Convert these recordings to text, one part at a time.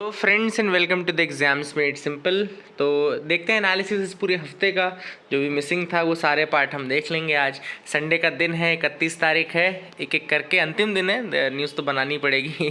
तो friends and welcome to the exams made simple. तो देखते हैं एनालिसिस इस पूरे हफ्ते का, जो भी मिसिंग था वो सारे पार्ट हम देख लेंगे। आज संडे का दिन है, 31 तारीख है, एक एक करके अंतिम दिन है, न्यूज़ तो बनानी पड़ेगी।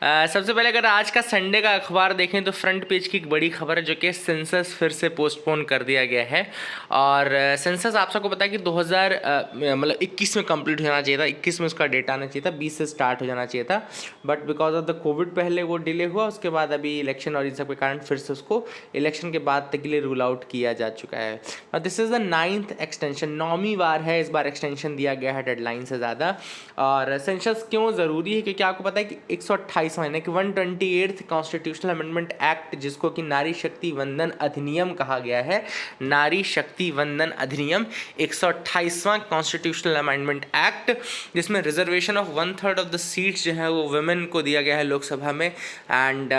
सबसे पहले अगर आज का संडे का अखबार देखें तो फ्रंट पेज की एक बड़ी खबर है, जो कि सेंसस फिर से पोस्टपोन कर दिया गया है। और सेंसस आप सबको पता है कि 2021 में कंप्लीट हो जाना चाहिए था, 21 में उसका डेटा आना चाहिए था, 20 से स्टार्ट हो जाना चाहिए था, but because of the Covid पहले वो डिले हुआ, उसके बाद अभी इलेक्शन और इन सब के कारण फिर से उसको इलेक्शन के बाद तक के लिए रूल आउट किया जा चुका है। और this is the 9th extension, 9वीं बार है इस बार एक्सटेंशन दिया गया है डेडलाइन से ज़्यादा। और सेंसस क्यों ज़रूरी है, क्योंकि आपको पता है कि 128वां यानी कि 128th कॉन्स्टिट्यूशनल अमेंडमेंट एक्ट, जिसको कि नारी शक्ति वंदन अधिनियम कहा गया है, नारी शक्ति वंदन अधिनियम 128वां कॉन्स्टिट्यूशनल अमेंडमेंट एक्ट, जिसमें reservation of 1/3 of the seats जो है वो वुमेन को दिया गया है लोकसभा में and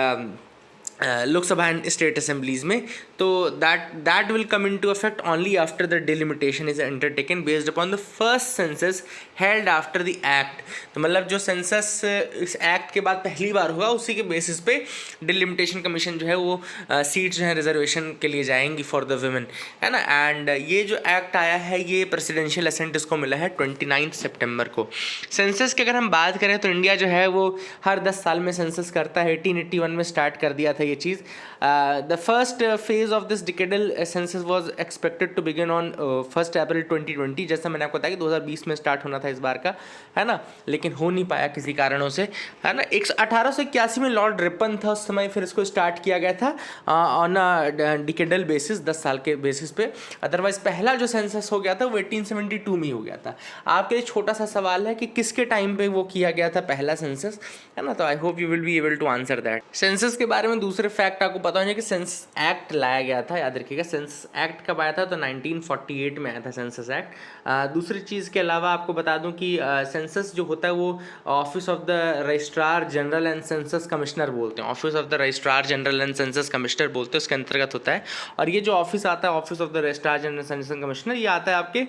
Lok Sabha and state assemblies में। तो that will come into effect only after the delimitation is undertaken based upon the first census held after the act. तो मतलब जो सेंसस इस एक्ट के बाद पहली बार हुआ, उसी के बेसिस पे डिलिमिटेशन कमीशन जो है वो सीट्स जो है रिजर्वेशन के लिए जाएंगी फॉर द वुमेन, है ना। एंड ये जो एक्ट आया है, ये प्रेसिडेंशियल असेंट इसको मिला है 29 सितंबर को। सेंसस की अगर हम बात करें तो इंडिया जो है वो हर 10 साल में सेंसस करता है। 1881 में स्टार्ट कर दिया था ये चीज़। The first phase of this decadal census was expected to begin on 1 April 2020, जैसा मैंने आपको बताया कि 2020 में स्टार्ट होना था इस बार का, है ना, लेकिन हो नहीं पाया किसी कारणों से, है ना। 1881 में लॉर्ड रिपन था उस समय, फिर इसको स्टार्ट किया गया था ऑन अ डिकेडल बेसिस, 10 साल के बेसिस पे। अदरवाइज पहला जो सेंसस हो गया था वो 1872 में ही हो गया था। आपके लिए छोटा सा सवाल है कि किसके टाइम पे वो किया गया था पहला सेंसस, है ना। तो I hope you will be able to answer that. Census के बारे में दूसरे फैक्ट आपको पता होना कि सेंसस एक्ट लाया गया था, याद रखिएगा। सेंसस एक्ट कब आया था, तो 1948 में आया था सेंसस एक्ट। दूसरी चीज़ के अलावा आपको बता दूं कि सेंसस जो होता है वो office of the registrar general and census commissioner बोलते हैं, office of the registrar general and census commissioner बोलते हैं, उसके अंतर्गत होता है। और ये जो ऑफिस आता है, office of the registrar general census commissioner, ये आता है आपके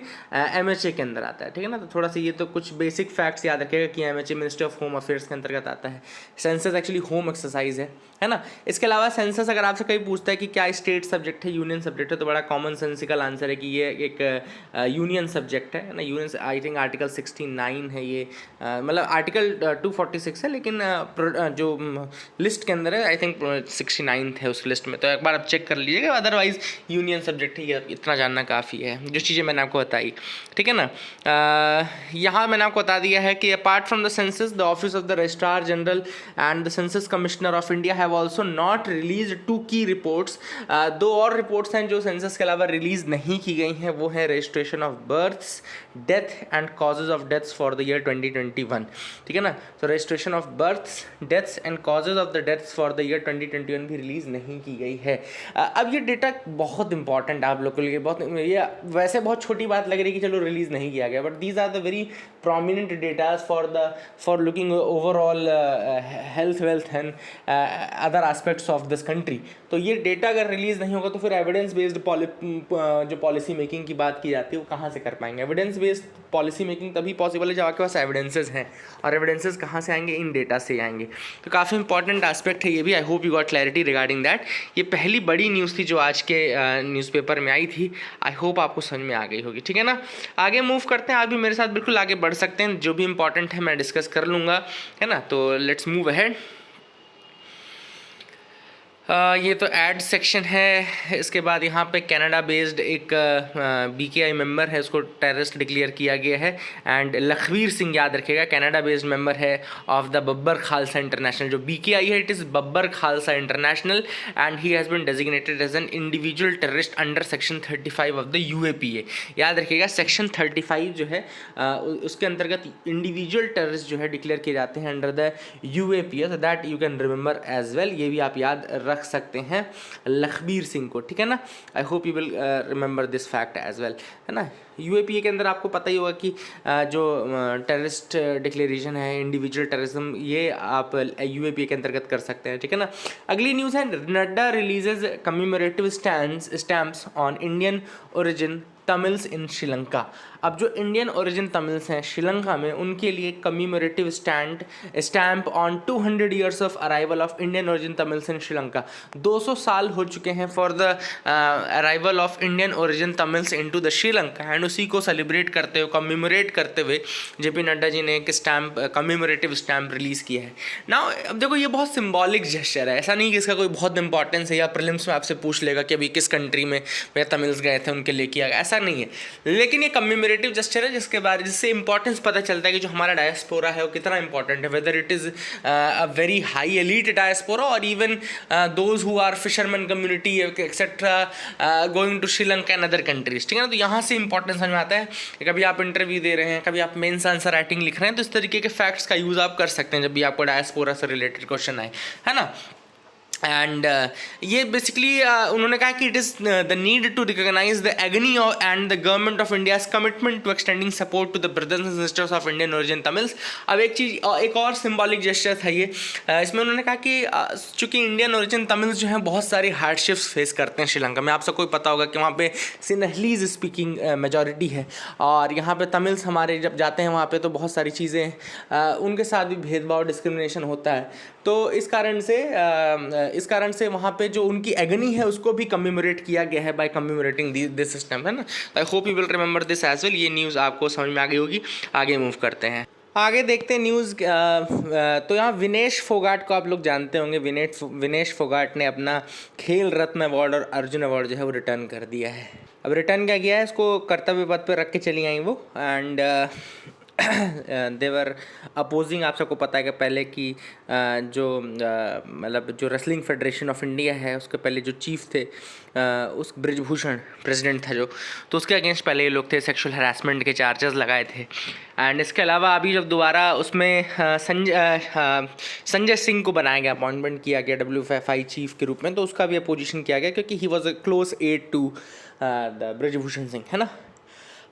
MHA के अंदर आता है, ठीक है ना। तो थोड़ा सा ये तो कुछ बेसिक फैक्ट्स याद रखिएगा कि MHA ministry of home affairs के अंतर्गत आता है। सेंसस एक्चुअली होम एक्सरसाइज है ना। इसके अलावा सेंसस अगर आपसे कहीं पूछता है कि क्या स्टेट सब्जेक्ट है, यूनियन सब्जेक्ट है, तो बड़ा कॉमन सेंसिकल आंसर है कि ये एक यूनियन सब्जेक्ट है ना। यूनियन आई थिंक आर्टिकल 69 है ये, मतलब आर्टिकल 246 है, लेकिन जो लिस्ट के अंदर है आई थिंक 69 है उस लिस्ट में, तो एक बार आप चेक कर लीजिएगा। अदरवाइज यूनियन सब्जेक्ट है, ये इतना जानना काफ़ी है, जो चीज़ें मैंने आपको बताई, ठीक है ना। यहाँ मैंने आपको बता दिया है कि apart from the census, the office of the registrar general and the census commissioner of India have also not release 2 की रिपोर्ट्स। दो और रिपोर्ट्स हैं जो सेंसस के अलावा रिलीज नहीं की गई हैं, वो है registration of births, death and causes of deaths for the year 2021, ठीक है ना। तो registration of births, deaths and causes of the deaths for the year 2021 भी रिलीज नहीं की गई है। अब ये डेटा बहुत इंपॉर्टेंट आप लोगों के लिए, बहुत ये वैसे बहुत छोटी बात लग रही है कि चलो रिलीज नहीं किया गया, but these are the very prominent data for looking overall health, wealth and other aspects of this country। तो ये डेटा अगर रिलीज़ नहीं होगा तो फिर एविडेंस बेस्ड जो पॉलिसी मेकिंग की बात की जाती है वो कहाँ से कर पाएंगे। एविडेंस बेस्ड पॉलिसी मेकिंग तभी पॉसिबल है जब आपके पास एविडेंसेस हैं, और एविडेंसेस कहाँ से आएंगे, इन डेटा से आएंगे। तो काफ़ी इंपॉर्टेंट एस्पेक्ट है ये भी। आई hope you got clarity regarding that. ये पहली बड़ी न्यूज़ थी जो आज के न्यूज़पेपर में आई थी। आई होप आपको समझ में आ गई होगी, ठीक है ना। आगे मूव करते हैं, आप भी मेरे साथ बिल्कुल आगे बढ़ सकते हैं, जो भी इंपॉर्टेंट है मैं डिस्कस कर लूँगा, है ना। तो लेट्स मूव अहेड। ये तो एड सेक्शन है। इसके बाद यहाँ पे कनाडा बेस्ड एक BKI मेंबर है, उसको टेररिस्ट डिक्लेयर किया गया है। एंड लखवीर सिंह, याद रखिएगा, कनाडा बेस्ड मेंबर है of the Babbar Khalsa International. जो BKI है, it is Babbar Khalsa International, and he has been designated as an individual terrorist under section 35 of the UAPA। याद रखिएगा, सेक्शन 35 जो है उसके अंतर्गत इंडिविजुअल टेररिस्ट जो है डिक्लेयर किए जाते हैं under the UAPA, so that you can remember as well. ये भी आप याद रख सकते हैं लखबीर सिंह को, ठीक है ना। I hope you will remember this fact as well, है ना। UAPA के अंदर आपको पता ही होगा कि जो टेररिस्ट डिक्लेरेशन है, इंडिविजुअल टेररिज्म, ये आप UAPA के अंतर्गत कर सकते हैं, ठीक है ना। अगली न्यूज़ है, Nadda releases commemorative stamps on Indian origin Tamils in Sri Lanka. अब जो इंडियन ओरिजिन तमिल्स हैं श्रीलंका में, उनके लिए commemorative stamp on 200 years of arrival of Indian origin Tamils in Sri Lanka. 200 साल हो चुके हैं for the arrival of Indian origin Tamils into the Sri Lanka, and उसी को सेलिब्रेट करते हुए, कम्यूमरेट करते हुए जेपी नड्डा जी ने एक स्टैम्प, कम्यूमरेटिव स्टैम्प रिलीज़ किया है ना। अब देखो, ये बहुत सिंबॉलिक जेस्चर है, ऐसा नहीं कि इसका कोई बहुत इंपॉर्टेंस है या प्रीलिम्स में आपसे पूछ लेगा कि अभी किस कंट्री में भैया तमिल्स गए थे उनके लिए किया गया, ऐसा नहीं है। लेकिन ये कम्यूमरेटिव जेस्चर है जिसके बारे, जिससे इंपॉर्टेंस पता चलता है कि जो हमारा डायस्पोरा है वो कितना इंपॉर्टेंट है, whether it is a very high elite diaspora और even those who are fisherman community etcetera going to Sri Lanka and other countries, ठीक है ना। तो यहाँ से इंपॉर्टेंस समझ में आता है कि कभी आप इंटरव्यू दे रहे हैं, कभी आप मेंस आंसर राइटिंग लिख रहे हैं, तो इस तरीके के फैक्ट्स का यूज़ आप कर सकते हैं जब भी आपको डायस्पोरा से रिलेटेड क्वेश्चन आए, है ना। एंड ये बेसिकली उन्होंने कहा कि it is the need to recognise the agony and the government of India's commitment to extending support to the brothers and sisters of Indian origin Tamils. अब एक चीज़, एक और सिंबॉलिक जेस्चर था ये, इसमें उन्होंने कहा कि चूँकि इंडियन ओरिजिन तमिल्स जो हैं बहुत सारी हार्डशिप्स फेस करते हैं श्रीलंका में। आप सबको पता होगा कि वहाँ पे सिन्हलीज स्पीकिंग मेजॉरिटी है, और यहाँ पे तमिल्स हमारे जब जाते हैं वहाँ पे तो बहुत सारी चीज़ें उनके साथ भी भेदभाव, डिस्क्रिमिनेशन होता है। तो इस कारण से वहाँ पे जो उनकी एगनी है उसको भी कम्मेमोरेट किया गया है बाय कम्मेमोरेटिंग दिस सिस्टम, है ना। I hope you will remember this as well. ये न्यूज़ आपको समझ में आ गई होगी। आगे मूव करते हैं, आगे देखते हैं न्यूज़। तो यहाँ विनेश फोगाट को आप लोग जानते होंगे। विनेश फोगाट ने अपना खेल रत्न अवार्ड और अर्जुन अवार्ड जो है वो रिटर्न कर दिया है। अब रिटर्न क्या किया है, इसको कर्तव्य पथ पर रख के चली आई वो, एंड देवर अपोजिंग। आप सबको पता है कि पहले की जो मतलब जो रेसलिंग फेडरेशन ऑफ इंडिया है उसके पहले जो चीफ थे, उस ब्रिजभूषण प्रेसिडेंट था जो, तो उसके अगेंस्ट पहले ये लोग थे, सेक्सुअल हरासमेंट के चार्जेस लगाए थे। एंड इसके अलावा अभी जब दोबारा उसमें संजय सिंह को बनाया गया, अपॉइंटमेंट किया गया WFI चीफ के रूप में, तो उसका भी अपोजिशन किया गया क्योंकि he was a close aide to the Brijbhushan Singh, है ना।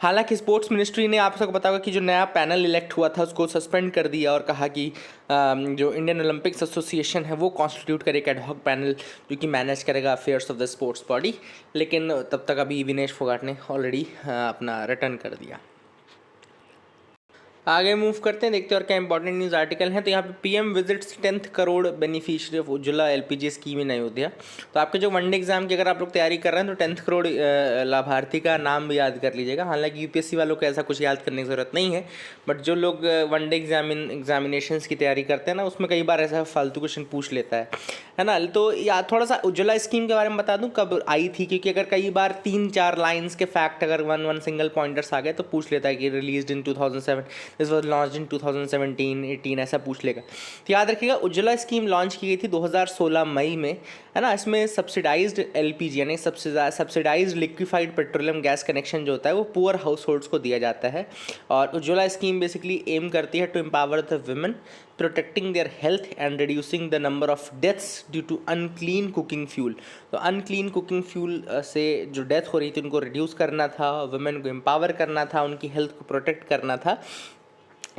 हालांकि स्पोर्ट्स मिनिस्ट्री ने, आप सबको पता होगा कि जो नया पैनल इलेक्ट हुआ था उसको सस्पेंड कर दिया और कहा कि जो इंडियन ओलंपिक्स एसोसिएशन है वो कॉन्स्टिट्यूट करे एक एडहॉक पैनल जो कि मैनेज करेगा affairs of the sports body. लेकिन तब तक अभी विनेश फोगाट ने ऑलरेडी अपना रिटर्न कर दिया। आगे मूव करते हैं, देखते हैं और क्या इंपॉर्टेंट न्यूज़ आर्टिकल हैं। तो यहाँ पे PM visits 10 crore beneficiary of Ujjwala LPG scheme in Ayodhya. तो आपके जो वनडे एग्जाम की अगर आप लोग तैयारी कर रहे हैं तो 10 करोड़ लाभार्थी का नाम भी याद कर लीजिएगा। हालांकि UPSC वालों को ऐसा कुछ याद करने की ज़रूरत नहीं है, बट जो लोग वनडे एग्जामिनेशंस की तैयारी करते हैं ना, उसमें कई बार ऐसा फालतू क्वेश्चन पूछ लेता है ना। तो या थोड़ा सा उज्ज्वला स्कीम के बारे में बता दूँ कब आई थी, क्योंकि अगर कई बार 3-4 लाइन्स के फैक्ट अगर वन सिंगल पॉइंटर्स आ गए तो पूछ लेता है कि release in 2007, this was launch in 2017-18, ऐसा पूछ लेगा। तो याद रखिएगा, उज्ज्वला स्कीम लॉन्च की गई थी 2016 मई में, है ना। इसमें सब्सिडाइज्ड LPG यानी subsidised liquefied petroleum gas connection जो होता है वो पुअर हाउस होल्ड्स को दिया जाता है। और उज्ज्वला स्कीम बेसिकली एम करती है to empower the women, protecting their health and reducing the number of deaths due to unclean cooking fuel. तो अनक्लीन कुकिंग फ्यूल से जो डेथ हो रही थी उनको रिड्यूस करना था, वुमेन को एम्पावर करना था, उनकी हेल्थ को प्रोटेक्ट करना था।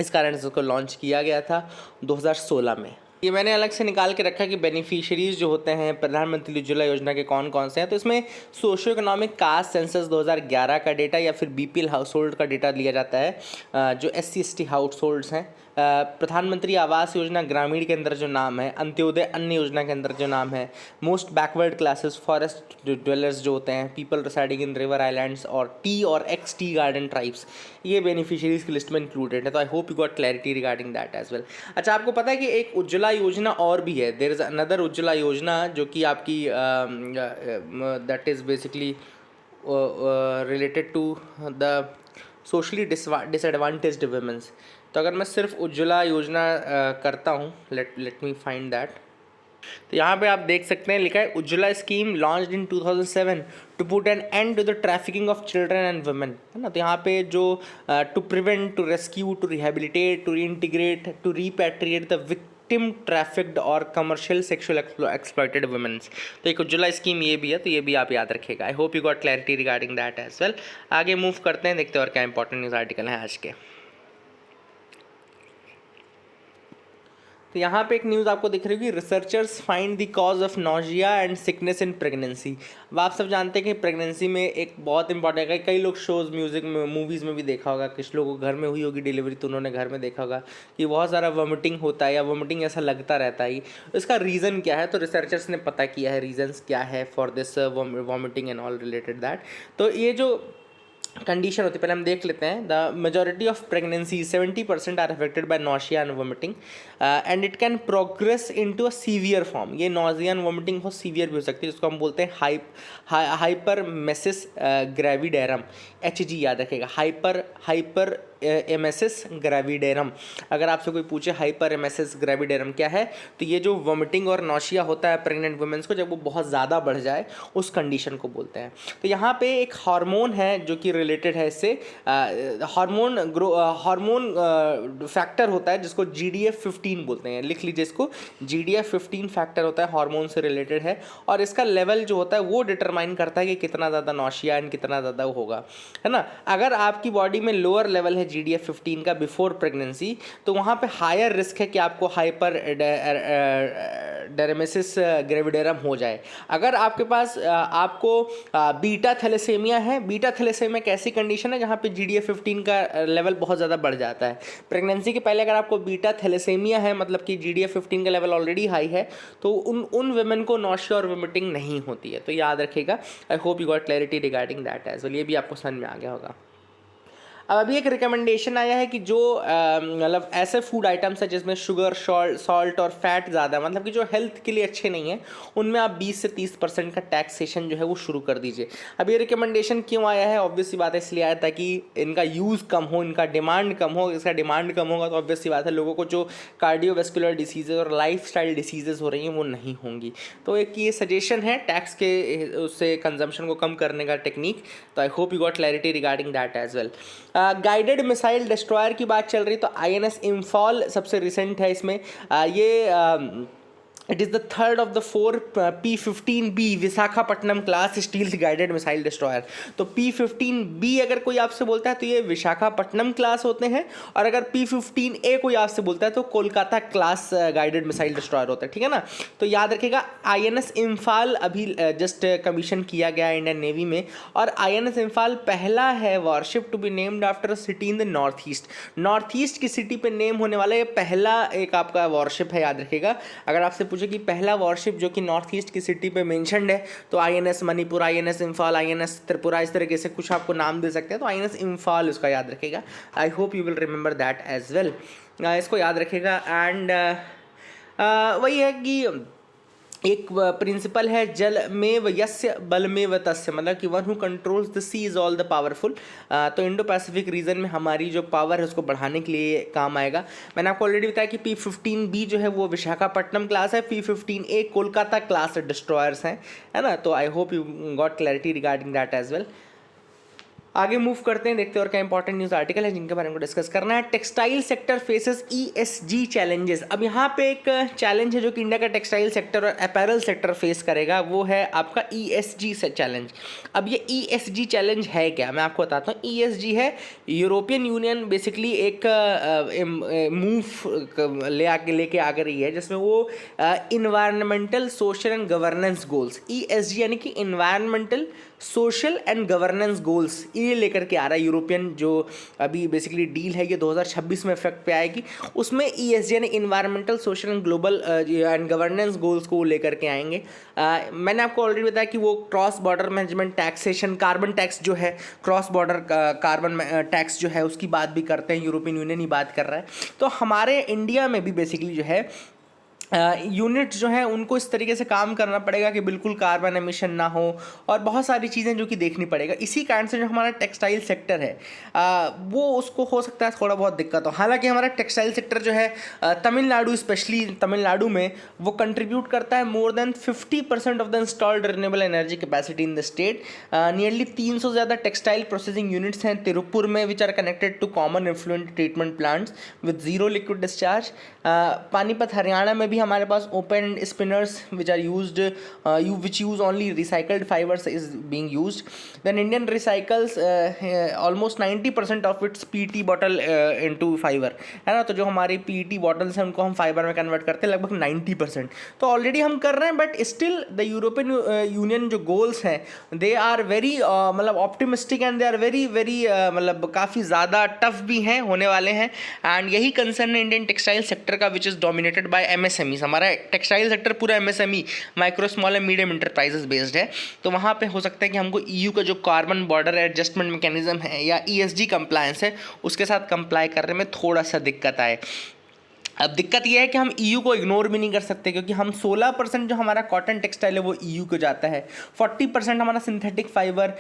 इस कारण से उसको लॉन्च किया गया था 2016 में। ये मैंने अलग से निकाल के रखा कि बेनिफिशियरीज जो होते हैं प्रधानमंत्री उज्ज्वला योजना के कौन कौन से हैं। तो इसमें सोशियो इकोनॉमिक कास्ट सेंसस 2011 का डेटा या फिर BPL हाउस होल्ड का डेटा लिया जाता है। जो SC/ST हाउस होल्ड्स हैं, प्रधानमंत्री आवास योजना ग्रामीण के अंदर जो नाम है, अंत्योदय अन्न योजना के अंदर जो नाम है, most backward classes forest dwellers जो होते हैं, people residing in river islands और टी और एक्स टी गार्डन ट्राइब्स, ये बेनिफिशियरीज की लिस्ट में इंक्लूडेड है। तो I hope you got clarity regarding that as well. अच्छा, आपको पता है कि एक उज्ज्वला योजना और भी है, देयर इज अनदर उज्ज्वला योजना जो कि आपकी that is basically related to the socially disadvantaged womens. तो अगर मैं सिर्फ उज्ज्वला योजना करता हूँ, लेट मी फाइंड दैट। तो यहाँ पे आप देख सकते हैं लिखा है Ujjwala scheme launched in 2007 to put an end to the trafficking of children and women, है ना। तो यहाँ पे जो to prevent, to rescue, to rehabilitate, to reintegrate, to repatriate the victim trafficked और कमर्शियल सेक्सुअल एक्सप्लॉइटेड वुमेन्स। तो एक Ujjwala scheme ये भी है, तो ये भी आप याद रखिएगा। I hope you got clarity regarding that as well. आगे मूव करते हैं, देखते हैं और क्या इंपॉर्टेंट न्यूज़ आर्टिकल हैं आज के। तो तो यहाँ पे एक न्यूज़ आपको दिख रही होगी, researchers find the cause of nausea and sickness in pregnancy. अब आप सब जानते हैं कि प्रेगनेंसी में एक बहुत इंपॉर्टेंट है, कई लोग शोज़ म्यूज़िक में मूवीज़ में भी देखा होगा, कुछ लोगों को घर में हुई होगी डिलीवरी तो उन्होंने घर में देखा होगा कि बहुत सारा वॉमिटिंग होता है या वॉमिटिंग ऐसा लगता रहता है। इसका रीज़न क्या है, तो रिसर्चर्स ने पता किया है रीजंस क्या है for this vomiting and all related that. तो ये जो कंडीशन होती है पहले हम देख लेते हैं। The majority of pregnancy 70% are affected by nausea and vomiting and it can progress into a severe form. ये नॉजिया एंड वोमिटिंग बहुत सीवियर भी हो सकती है, जिसको हम बोलते हैं हाइपरमेसिस ग्रेविडेरम, HG याद रखेगा, हाइपर एमेसिस ग्रेविडेरम। अगर आपसे कोई पूछे हाइपर एमेसिस ग्रेविडेरम क्या है, तो ये जो वोमिटिंग और नॉशिया होता है प्रेग्नेंट वुमेन्स को जब वो बहुत ज़्यादा बढ़ जाए उस कंडीशन को बोलते हैं। तो यहाँ पे एक हार्मोन है जो कि रिलेटेड है इससे, हार्मोन फैक्टर होता है जिसको GDF15 बोलते हैं, लिख लीजिए इसको, GDF15 फैक्टर होता है, हार्मोन से रिलेटेड है और इसका लेवल जो होता है वो डिटरमाइन करता है कि कितना ज़्यादा नॉशिया एंड कितना ज़्यादा होगा, है ना। अगर आपकी बॉडी में लोअर लेवल है GDF15 का बिफोर प्रेगनेंसी, तो वहाँ पे हायर रिस्क है कि आपको हाइपर डेरेमेसिस ग्रेविडेरम हो जाए। अगर आपके पास आपको बीटा थैलेसेमिया है, बीटा थैलेसेमिया एक ऐसी कंडीशन है जहाँ पे GDF15 का लेवल बहुत ज़्यादा बढ़ जाता है। प्रेगनेंसी के पहले अगर आपको बीटा थैलेसेमिया है, मतलब कि GDF15 का लेवल ऑलरेडी हाई है, तो उन वुमेन को नॉशिया और वोमिटिंग नहीं होती है। तो याद रखिएगा। I hope you got clarity regarding that as well. ये भी आपको समझ में आ गया होगा। अब अभी एक रिकमेंडेशन आया है कि जो मतलब ऐसे फूड आइटम्स हैं जिसमें शुगर, सॉल्ट और फैट ज़्यादा, मतलब कि जो हेल्थ के लिए अच्छे नहीं हैं, उनमें आप 20 से 30% का टैक्सेशन जो है वो शुरू कर दीजिए। अब ये रिकमेंडेशन क्यों आया है? ऑब्वियस सी बात है इसलिए आया ताकि इनका यूज़ कम हो, इनका डिमांड कम हो। इसका डिमांड कम होगा तो ऑब्वियस सी बात है लोगों को जो कार्डियोवैस्कुलर डिसीज़ेज और लाइफस्टाइल डिसीज़ेज हो रही हैं वो नहीं होंगी। तो एक ये सजेशन है टैक्स के उससे कंजम्पशन को कम करने का टेक्निक। तो I hope you got clarity regarding that as well. Guided missile destroyer की बात चल रही, तो INS इम्फॉल सबसे रिसेंट है इसमें। ये it is the third of the 4 P-15B Visakhapatnam class stealth guided missile destroyer. तो P-15B अगर कोई आपसे बोलता है तो ये विशाखापट्टनम क्लास होते हैं, और अगर P-15A कोई आपसे बोलता है तो Kolkata class guided missile destroyer होता है, ठीक है ना। तो याद रखिएगा INS इम्फाल अभी जस्ट कमीशन किया गया इंडियन नेवी में, और INS इम्फाल पहला है warship to be named after a city in the North East की सिटी पे नेम होने वाला ये पहला एक आपका वॉरशिप है, याद रखिएगा। अगर आपसे कि पहला वॉरशिप जो कि नॉर्थ ईस्ट की सिटी पे मेंशन्ड है तो INS Manipur, INS Imphal, INS Tripura, इस तरीके से कुछ आपको नाम दे सकते हैं, तो INS इम्फाल उसका याद रखेगा। I hope you will remember that as well. इसको याद रखेगा। एंड वही है कि एक प्रिंसिपल है जल में व यस्य बल में व तस्य, मतलब कि one who controls the sea is all the powerful. तो इंडो पैसिफिक रीजन में हमारी जो पावर है उसको बढ़ाने के लिए काम आएगा। मैंने आपको ऑलरेडी बताया कि P-15B जो है वो विशाखापट्टनम क्लास है, P-15A कोलकाता क्लास डिस्ट्रॉयर्स हैं, है ना। तो I hope you got clarity regarding that as well. आगे मूव करते हैं, देखते हैं और क्या इंपॉर्टेंट न्यूज़ आर्टिकल है जिनके बारे में डिस्कस करना है। Textile sector faces ESG challenges. अब यहाँ पे एक चैलेंज है जो कि इंडिया का टेक्सटाइल सेक्टर और अपैरल सेक्टर फेस करेगा, वो है आपका ESG से चैलेंज। अब ये ESG चैलेंज है क्या, मैं आपको बताता हूँ। ESG है यूरोपियन यूनियन बेसिकली एक मूव लेके आ रही है जिसमें वो environmental, social and governance goals, ESG यानी कि environmental, social and governance goals, ये लेकर के आ रहा है यूरोपियन जो अभी बेसिकली डील है, ये 2026 में इफेक्ट पे आएगी। उसमें ESG यानी environmental, social and global and governance goals को लेकर के आएंगे। मैंने आपको ऑलरेडी बताया कि वो cross border management, taxation, carbon tax जो है, क्रॉस बॉर्डर कार्बन टैक्स जो है उसकी बात भी करते हैं, यूरोपियन यूनियन ही बात कर रहा है। तो हमारे इंडिया में भी बेसिकली जो है यूनिट्स जो हैं उनको इस तरीके से काम करना पड़ेगा कि बिल्कुल कार्बन एमिशन ना हो, और बहुत सारी चीज़ें जो कि देखनी पड़ेगा। इसी कारण से जो हमारा टेक्सटाइल सेक्टर है वो उसको हो सकता है थोड़ा बहुत दिक्कत हो। हालांकि हमारा टेक्सटाइल सेक्टर जो है तमिलनाडु, स्पेशली तमिलनाडु में वो कंट्रीब्यूट करता है more than 50% of the installed renewable energy capacity in the state. Nearly 300 ज़्यादा टेक्सटाइल प्रोसेसिंग यूनिट्स हैं तिरुपुर में which are connected to common effluent treatment plants with zero liquid discharge. Panipat Haryana में भी भी हमारे पास open spinners which are used which use only recycled fibres is being used. Then Indian recycles almost 90% of its PET bottle into fibre, है ना. तो जो हमारी पीईटी बॉटल्स हैं उनको हम फाइबर में कन्वर्ट करते हैं लगभग 90%. तो ऑलरेडी हम कर रहे हैं, but still the European Union जो गोल्स हैं दे आर वेरी मतलब optimistic and they are very very मतलब काफ़ी ज़्यादा टफ भी हैं, होने वाले हैं. एंड यही कंसर्न है इंडियन टेक्सटाइल सेक्टर का which is dominated by MSME. हमारा टेक्सटाइल सेक्टर पूरा MSME, micro small and medium enterprises based है. तो वहाँ पे हो सकता है कि हमको ईयू का जो कार्बन बॉर्डर एडजस्टमेंट मैकेनिज्म है या ईएसजी कंप्लायंस है उसके साथ कंप्लाई करने में थोड़ा सा दिक्कत आए. अब दिक्कत यह है कि हम ईयू को इग्नोर भी नहीं कर सकते, क्योंकि हम 16% जो हमारा कॉटन टेक्सटाइल है वो ईयू को जाता है, 40% हमारा सिंथेटिक फाइबर,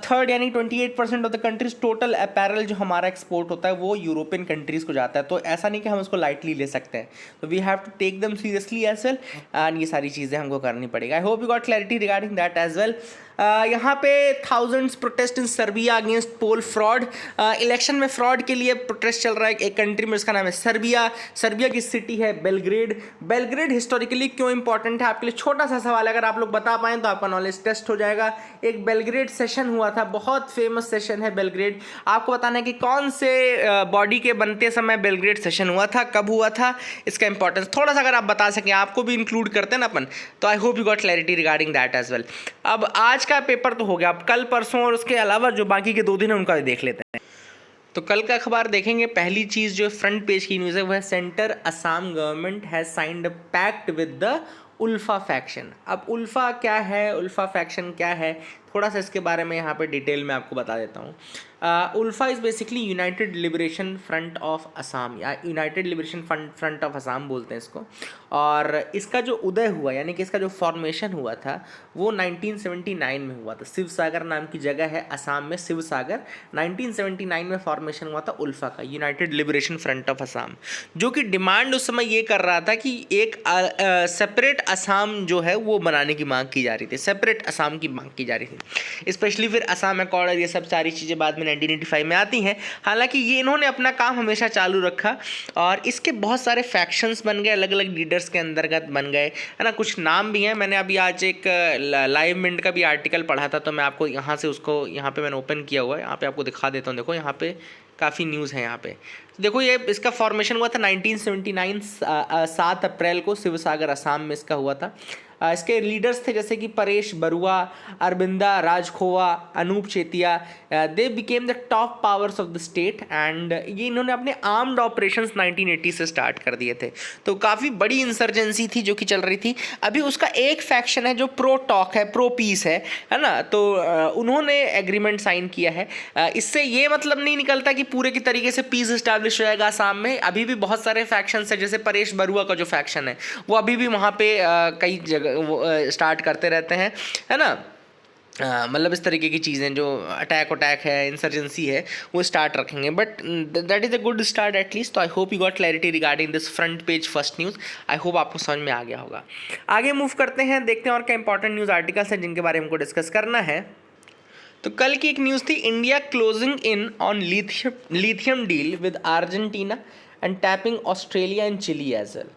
थर्ड यानी 28% of the countries total apparel जो हमारा एक्सपोर्ट होता है वो यूरोपियन कंट्रीज़ को जाता है. तो ऐसा नहीं कि हम उसको लाइटली ले सकते हैं. तो we have to take them seriously as well, and ये सारी चीज़ें हमको करनी पड़ेगी. I hope you got clarity regarding that as well. यहाँ पे thousands protest in Serbia against poll fraud. Election में फ्रॉड के लिए प्रोटेस्ट चल रहा है एक कंट्री में, उसका नाम है सर्बिया. सर्बिया की सिटी है बेलग्रेड. बेलग्रेड हिस्टोरिकली क्यों इंपॉर्टेंट है आपके लिए, छोटा सा सवाल है, अगर आप लोग बता पाएँ तो आपका नॉलेज टेस्ट हो जाएगा. एक बेलग्रेड सेशन हुआ था, बहुत फेमस सेशन है बेलग्रेड. आपको बताना है कि कौन से बॉडी के बनते समय बेलग्रेड सेशन हुआ था, कब हुआ था, इसका इंपॉर्टेंस थोड़ा सा अगर आप बता सकें, आपको भी इंक्लूड करते हैं ना अपन, तो I hope you got clarity regarding that as well. अब आज का पेपर तो हो गया, अब कल परसों और उसके अलावा जो बाकी के 2 दिन है उनका भी देख लेते हैं. तो कल का अखबार देखेंगे. पहली चीज़ जो फ्रंट पेज की न्यूज़ है वो है centre Assam government has signed a pact with the ULFA faction. अब उल्फा क्या है, उल्फा फैक्शन क्या है, थोड़ा सा इसके बारे में यहाँ पे डिटेल में आपको बता देता हूँ. ULFA is basically United Liberation Front of Assam, या United Liberation Front of Assam बोलते हैं इसको. और इसका जो उदय हुआ यानी कि इसका जो फॉर्मेशन हुआ था वो 1979 में हुआ था. शिवसागर नाम की जगह है असम में, शिवसागर. 1979 में फॉर्मेशन हुआ था उल्फा का, United Liberation Front of Assam, जो कि डिमांड उस समय ये कर रहा था कि एक सेपरेट असम जो है वो बनाने की मांग की जा रही थी, सेपरेट असम की मांग की जा रही थी. स्पेशली फिर असम अकॉर्ड और ये सब सारी चीज़ें बाद में 1985 में आती हैं. हालांकि ये इन्होंने अपना काम हमेशा चालू रखा और इसके बहुत सारे फैक्शंस बन गए, अलग अलग लीडर्स के अंतर्गत बन गए, है ना. कुछ नाम भी हैं. मैंने अभी आज एक लाइव मिनट का भी आर्टिकल पढ़ा था, तो मैं आपको यहाँ से उसको यहाँ पे मैंने ओपन किया हुआ है, यहाँ पे आपको दिखा देता हूँ. देखो यहाँ पे काफ़ी न्यूज़ है यहाँ पे. तो देखो ये इसका फॉर्मेशन हुआ था 1979 7 अप्रैल को, शिवसागर असम में इसका हुआ था. इसके लीडर्स थे जैसे कि Paresh Barua, Arabinda Rajkhowa, Anup Chetia. They became the top powers of the state and ये इन्होंने अपने आर्म्ड ऑपरेशंस 1980 से स्टार्ट कर दिए थे. तो काफ़ी बड़ी इंसर्जेंसी थी जो कि चल रही थी. अभी उसका एक फैक्शन है जो प्रो टॉक है, प्रो पीस है ना. तो उन्होंने एग्रीमेंट साइन किया है. इससे ये मतलब नहीं निकलता कि पूरे की तरीके से पीस इस्टेब्लिश हो जाएगा असम में. अभी भी बहुत सारे फैक्शंस हैं, जैसे परेश बरुआ का जो फैक्शन है वो अभी भी वहाँ पे कई जगह वो स्टार्ट करते रहते हैं, है ना. मतलब इस तरीके की चीज़ें जो अटैक है, इंसर्जेंसी है, वो स्टार्ट रखेंगे. But that is a good start at least. तो I hope you got clarity regarding this front page first news. I hope आपको समझ में आ गया होगा. आगे मूव करते हैं, देखते हैं और क्या इंपॉर्टेंट न्यूज़ आर्टिकल्स हैं जिनके बारे में हमको डिस्कस करना है. तो कल की एक न्यूज़ थी, India closing in on lithium deal with Argentina and tapping Australia and Chile as well.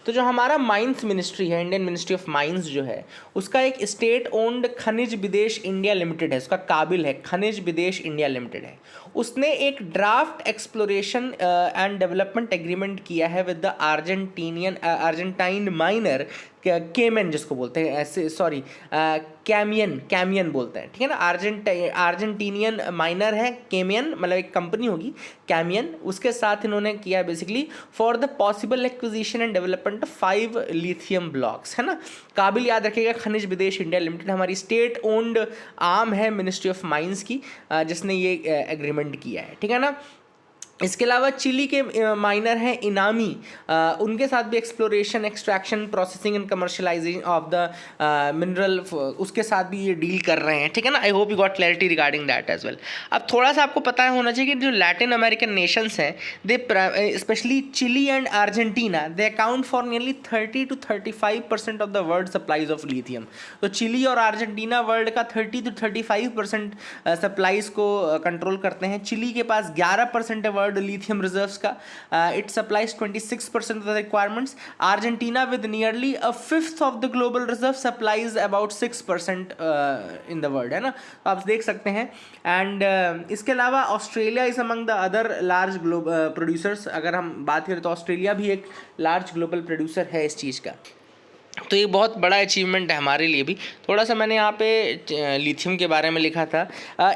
तो जो हमारा माइंस मिनिस्ट्री है, इंडियन मिनिस्ट्री ऑफ माइंस जो है, उसका एक स्टेट ओन्ड खनिज विदेश इंडिया लिमिटेड है, उसका काबिल है, खनिज विदेश इंडिया लिमिटेड है. उसने एक draft exploration and development agreement किया है with the Argentine minor Cayman, जिसको बोलते हैं ऐसे, सॉरी कैमियन बोलते हैं, ठीक है ना. अर्जेंटीनियन माइनर है, केमियन मतलब एक कंपनी होगी कैमियन. उसके साथ इन्होंने किया basically for the possible acquisition and development of 5 lithium blocks, है ना. काबिल याद रखिएगा, खनिज विदेश इंडिया लिमिटेड हमारी स्टेट ओन्ड आर्म है मिनिस्ट्री ऑफ माइंस की, जिसने ये एग्रीमेंट किया है, ठीक है ना. इसके अलावा चिली के माइनर हैं इनामी, उनके साथ भी exploration, extraction, processing and commercialisation of the mineral, उसके साथ भी ये डील कर रहे हैं, ठीक है ना. I hope you got clarity regarding that as well. अब थोड़ा सा आपको पता होना चाहिए कि जो लैटिन अमेरिकन नेशंस हैं, they specially Chile and Argentina, they account for nearly 30 to 35% of the world supplies of lithium. तो चिली और अर्जेंटीना वर्ल्ड का 30 to 35% सप्लाईज को कंट्रोल करते हैं. चिली के पास 11% है वर्ल्ड 1/3 लिथियम रिजर्व्स का. It supplies 26% of the requirements. Argentina with nearly 1/5 of the global reserve supplies about 6% in the world, है ना. तो आप देख सकते हैं. एंड इसके अलावा Australia is among the other large global producers. अगर हम बात करें तो ऑस्ट्रेलिया भी एक लार्ज ग्लोबल प्रोड्यूसर है इस चीज़ का. तो ये बहुत बड़ा अचीवमेंट है हमारे लिए भी. थोड़ा सा मैंने यहाँ पे लिथियम के बारे में लिखा था.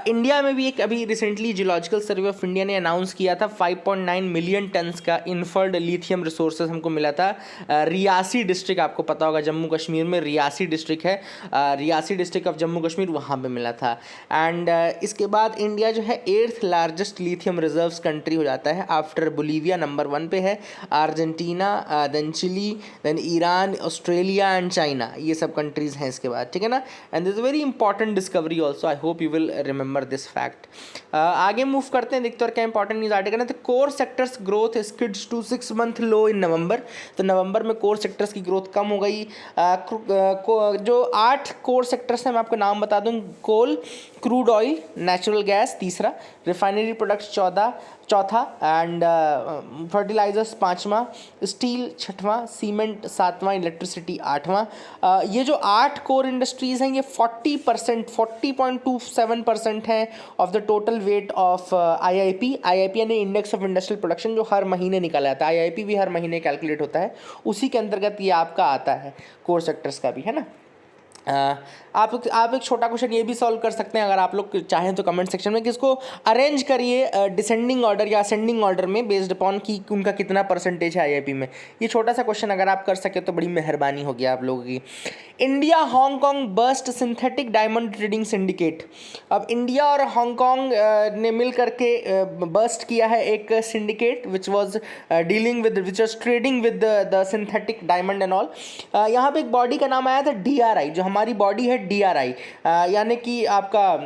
इंडिया में भी एक अभी recently geological survey of India ने अनाउंस किया था 5.9 मिलियन टन्स का इन्फर्ड लिथियम रिसोर्सेज हमको मिला था. रियासी डिस्ट्रिक्ट, आपको पता होगा जम्मू कश्मीर में रियासी डिस्ट्रिक्ट है, रियासी डिस्ट्रिक्ट ऑफ जम्मू कश्मीर, वहाँ पर मिला था. एंड इसके बाद इंडिया जो है 8th largest lithium reserves country हो जाता है. आफ्टर बोलीविया नंबर 1 पे है, Argentina, then Chile, then Iran, Australia and China, ये सब कंट्रीज हैं इसके बाद, ठीक है ना. And this very important discovery also. I hope you will remember this fact. आगे मूव करते हैं, देखते हैं और क्या इंपॉर्टेंट न्यूज आर्टिकल है. तो core sectors growth skids to 6 month low in November. तो नवंबर में कोर सेक्टर्स की ग्रोथ कम हो गई. जो 8 कोर सेक्टर्स हैं मैं आपको नाम बता दूं. Coal, crude oil, natural gas तीसरा, रिफाइनरी प्रोडक्ट्स चौथा, एंड फर्टिलाइजर्स 5वां, स्टील 6वां, सीमेंट 7वां, इलेक्ट्रिसिटी 8वां. ये जो 8 कोर इंडस्ट्रीज़ हैं ये 40.27% हैं of the total weight of IIP यानी इंडेक्स ऑफ इंडस्ट्रियल प्रोडक्शन, जो हर महीने निकाला जाता है. IIP भी हर महीने कैलकुलेट होता है, उसी के अंतर्गत ये आपका आता है कोर सेक्टर्स का भी, है ना. आप एक छोटा क्वेश्चन ये भी सॉल्व कर सकते हैं अगर आप लोग चाहें तो कमेंट सेक्शन में, कि इसको अरेंज करिए डिसेंडिंग ऑर्डर या असेंडिंग ऑर्डर में बेस्ड अपॉन कि उनका कितना परसेंटेज है IIP में. ये छोटा सा क्वेश्चन अगर आप कर सके तो बड़ी मेहरबानी होगी आप लोगों की. India Hong Kong bust synthetic diamond trading syndicate. अब इंडिया और हांगकांग ने मिल करके बस्ट किया है एक syndicate which was trading with the synthetic diamond and all. यहाँ पे एक बॉडी का नाम आया था DRI. जो हमारी बॉडी है DRI, यानी कि आपका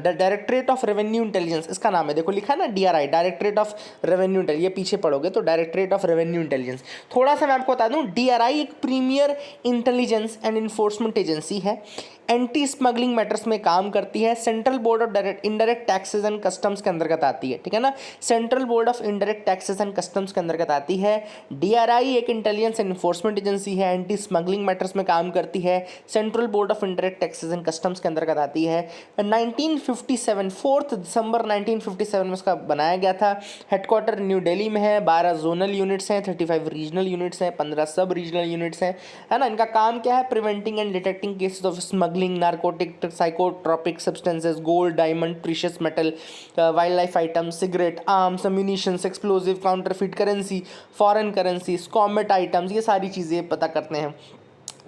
डायरेक्टरेट ऑफ रेवेन्यू इंटेलिजेंस, इसका नाम है. देखो लिखा है ना DRI, directorate of revenue intelligence. ये पीछे पढ़ोगे तो डायरेक्टरेट ऑफ रेवेन्यू इंटेलिजेंस. थोड़ा सा मैं आपको बता दूं, DRI एक premier intelligence and enforcement agency है. एंटी स्मगलिंग मैटर्स में काम करती है. Central board of indirect taxes and customs के अंतर्गत आती है, ठीक है ना. Central board of indirect taxes and customs के अंतर्गत आती है. DRI एक इंटेलिजेंस एंड इन्फोर्समेंट एजेंसी है, एंटी स्मगलिंग मैटर्स में काम करती है. Central board of indirect taxes and customs के अंतर्गत आती है. 1957 4 दिसंबर 1957 में इसका बनाया गया था. हेडक्वार्टर न्यू दिल्ली में है. 12 जोनल यूनिट्स हैं, 35 रीजनल यूनिट्स हैं, 15 सब रीजनल यूनिट्स हैं, है ना. इनका काम क्या है? Preventing and detecting cases of smuggling, narcotic, psychotropic substances, gold, diamond, precious metal, wild life items, cigarette, arms, ammunitions, explosive, counterfeit currency, foreign currency, comet items, ये सारी चीज़ें पता करते हैं.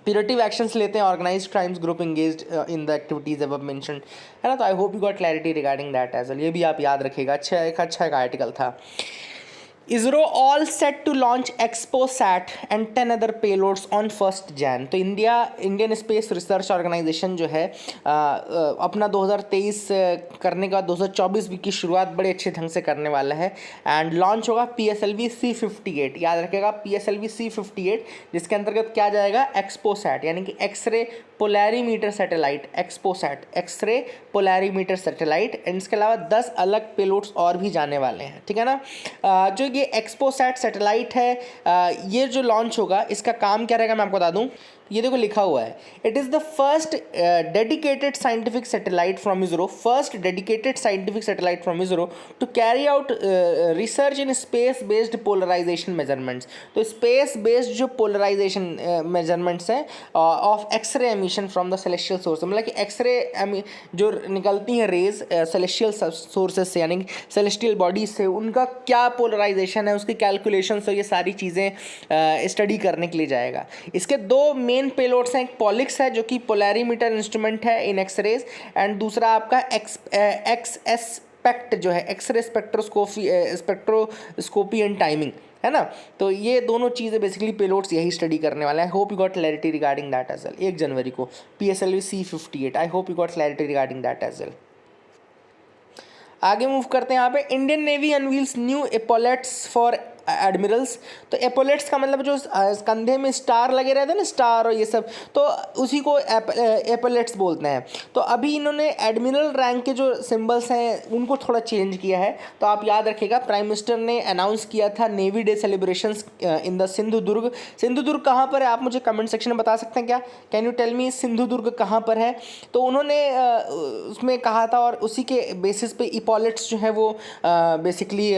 प्यूरेटिव एक्शंस लेते हैं. Organised crimes group engaged in the activities above mentioned, है ना. तो I hope you got clarity regarding that as well. ये भी आप याद रखिएगा. अच्छा एक आर्टिकल था. ISRO all set to launch XPOSat and 10 other payloads on 1st Jan. तो इंडियन स्पेस रिसर्च ऑर्गेनाइजेशन जो है अपना 2023 करने के बाद 2024 की शुरुआत बड़े अच्छे ढंग से करने वाला है. एंड लॉन्च होगा PSLV C58. याद रखिएगा PSLV C58, जिसके अंतर्गत क्या जाएगा? XPOSat यानी कि X ray polarimeter satellite. XPOSat X ray polarimeter satellite. And इसके अलावा 10 अलग पेलोड्स और भी जाने वाले हैं, ठीक है ना. जो ये XPOSat सैटेलाइट है, ये जो लॉन्च होगा इसका काम क्या रहेगा मैं आपको बता दूं. ये देखो लिखा हुआ है, it is the first dedicated scientific satellite from ISRO, first dedicated scientific satellite from ISRO to carry out research in space based polarisation measurements. तो स्पेस बेस्ड जो पोलराइजेशन मेजरमेंट्स हैं of X ray emission from the celestial source, मतलब कि x ray जो निकलती हैं raise celestial sources से, यानी सेलेस्टियल बॉडीज से, उनका क्या पोलराइजेशन है, उसकी कैलकुलेशन से ये सारी चीज़ें स्टडी करने के लिए जाएगा. इसके दो मेन पेलोड्स हैं. एक पॉलिक्स है जो कि पोलैरीमीटर इंस्ट्रूमेंट है इन एक्सरेज, एंड दूसरा आपका एक्सएसपेक्ट जो है एक्सरे स्पेक्ट्रोस्कोपी एंड टाइमिंग, है ना. तो ये दोनों चीज़ें बेसिकली पेलोड्स यही स्टडी करने वाला है. Hope you got clarity regarding that as well. 1 जनवरी को PSLV C58. I hope you got clarity regarding that as well. आगे मूव करते हैं. यहाँ पे Indian Navy unveils new epaulettes for admirals. तो एपोलेट्स का मतलब जो कंधे में स्टार लगे रहते हैं ना, स्टार और ये सब, तो उसी को एपोलेट्स बोलते हैं। तो अभी इन्होंने एडमिरल रैंक के जो सिंबल्स हैं उनको थोड़ा चेंज किया है। तो आप याद रखिएगा, प्राइम मिनिस्टर ने अनाउंस किया था navy day celebrations in the Sindhudurg. Sindhudurg कहाँ पर है, आप मुझे कमेंट सेक्शन में बता सकते हैं क्या? Can you tell me Sindhudurg कहाँ पर है? तो उन्होंने उसमें कहा था, और उसी के बेसिस पे इपॉलेट्स जो है वो बेसिकली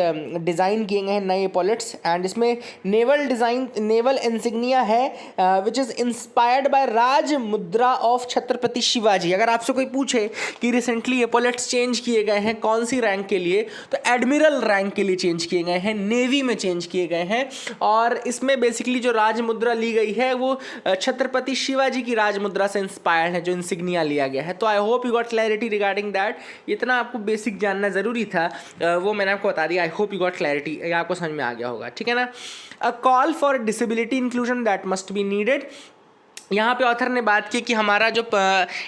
डिज़ाइन किए गए हैं, नए इपॉलेट्स। एंड इसमें नेवल इंसिग्निया है विच इज़ इंस्पायर्ड बाय राज मुद्रा ऑफ छत्रपति शिवाजी। अगर आपसे कोई पूछे कि रिसेंटली एपोलेट्स चेंज किए गए हैं कौन सी रैंक के लिए, तो एडमिरल रैंक के लिए चेंज किए गए हैं, नेवी में चेंज किए गए हैं। और इसमें बेसिकली जो राज मुद्रा ली गई है वो छत्रपति शिवाजी की राज मुद्रा से इंस्पायर्ड है, जो इंसिग्निया लिया गया है। तो I hope you got clarity regarding that. इतना आपको बेसिक जानना ज़रूरी था, वो मैंने आपको बता दिया। आई होप यू गॉट क्लैरिटी, आपको समझ में आ गया होगा, ठीक है ना। A call for disability inclusion that must be needed. यहाँ पे ऑथर ने बात की कि हमारा जो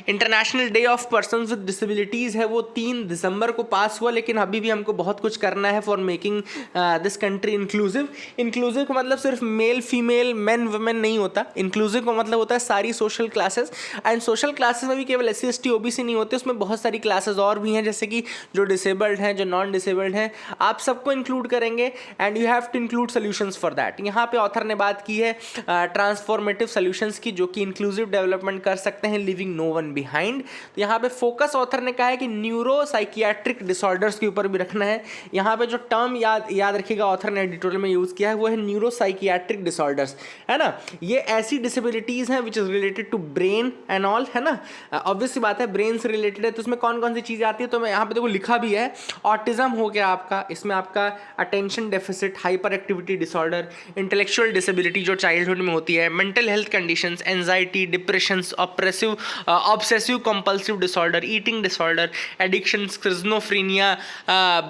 international day of persons with disabilities है वो 3 दिसंबर को पास हुआ, लेकिन अभी भी हमको बहुत कुछ करना है for making this country inclusive. Inclusive का मतलब सिर्फ मेल फीमेल मैन वुमेन नहीं होता, इंक्लूसिव का मतलब होता है सारी social classes. And social classes में भी केवल SC ST OBC नहीं होते, उसमें बहुत सारी क्लासेस और भी हैं, जैसे कि जो डिसेबल्ड हैं, जो नॉन डिसेबल्ड हैं, आप सबको इंक्लूड करेंगे। And you have to include solutions for that. यहाँ पे ऑथर ने बात की है ट्रांसफॉर्मेटिव सोल्यूशंस की, जो कि इंक्लूसिव डेवलपमेंट कर सकते हैं, लिविंग नो वन बिहाइंड। तो यहाँ पे फोकस ऑथर ने कहा है कि न्यूरो साइकियाट्रिक डिसऑर्डर्स के ऊपर भी रखना है। यहाँ पे जो टर्म याद रखिएगा ऑथर ने एडिटोरियल में यूज़ किया है वो है न्यूरो साइकियाट्रिक डिसऑर्डर्स, है ना। ये ऐसी डिसेबिलिटीज़ हैं which is related to brain and all, है ना। ऑब्वियस सी बात है, ब्रेन से रिलेटेड है, तो उसमें कौन कौन सी चीज़ें आती है, तो मैं यहाँ पे देखो लिखा भी है। ऑटिज्म हो गया आपका, इसमें आपका attention deficit, hyper activity disorder, intellectual disability जो चाइल्डहुड में होती है, mental health conditions, anxiety, depressions, obsessive compulsive disorder, eating disorder, addiction, schizophrenia,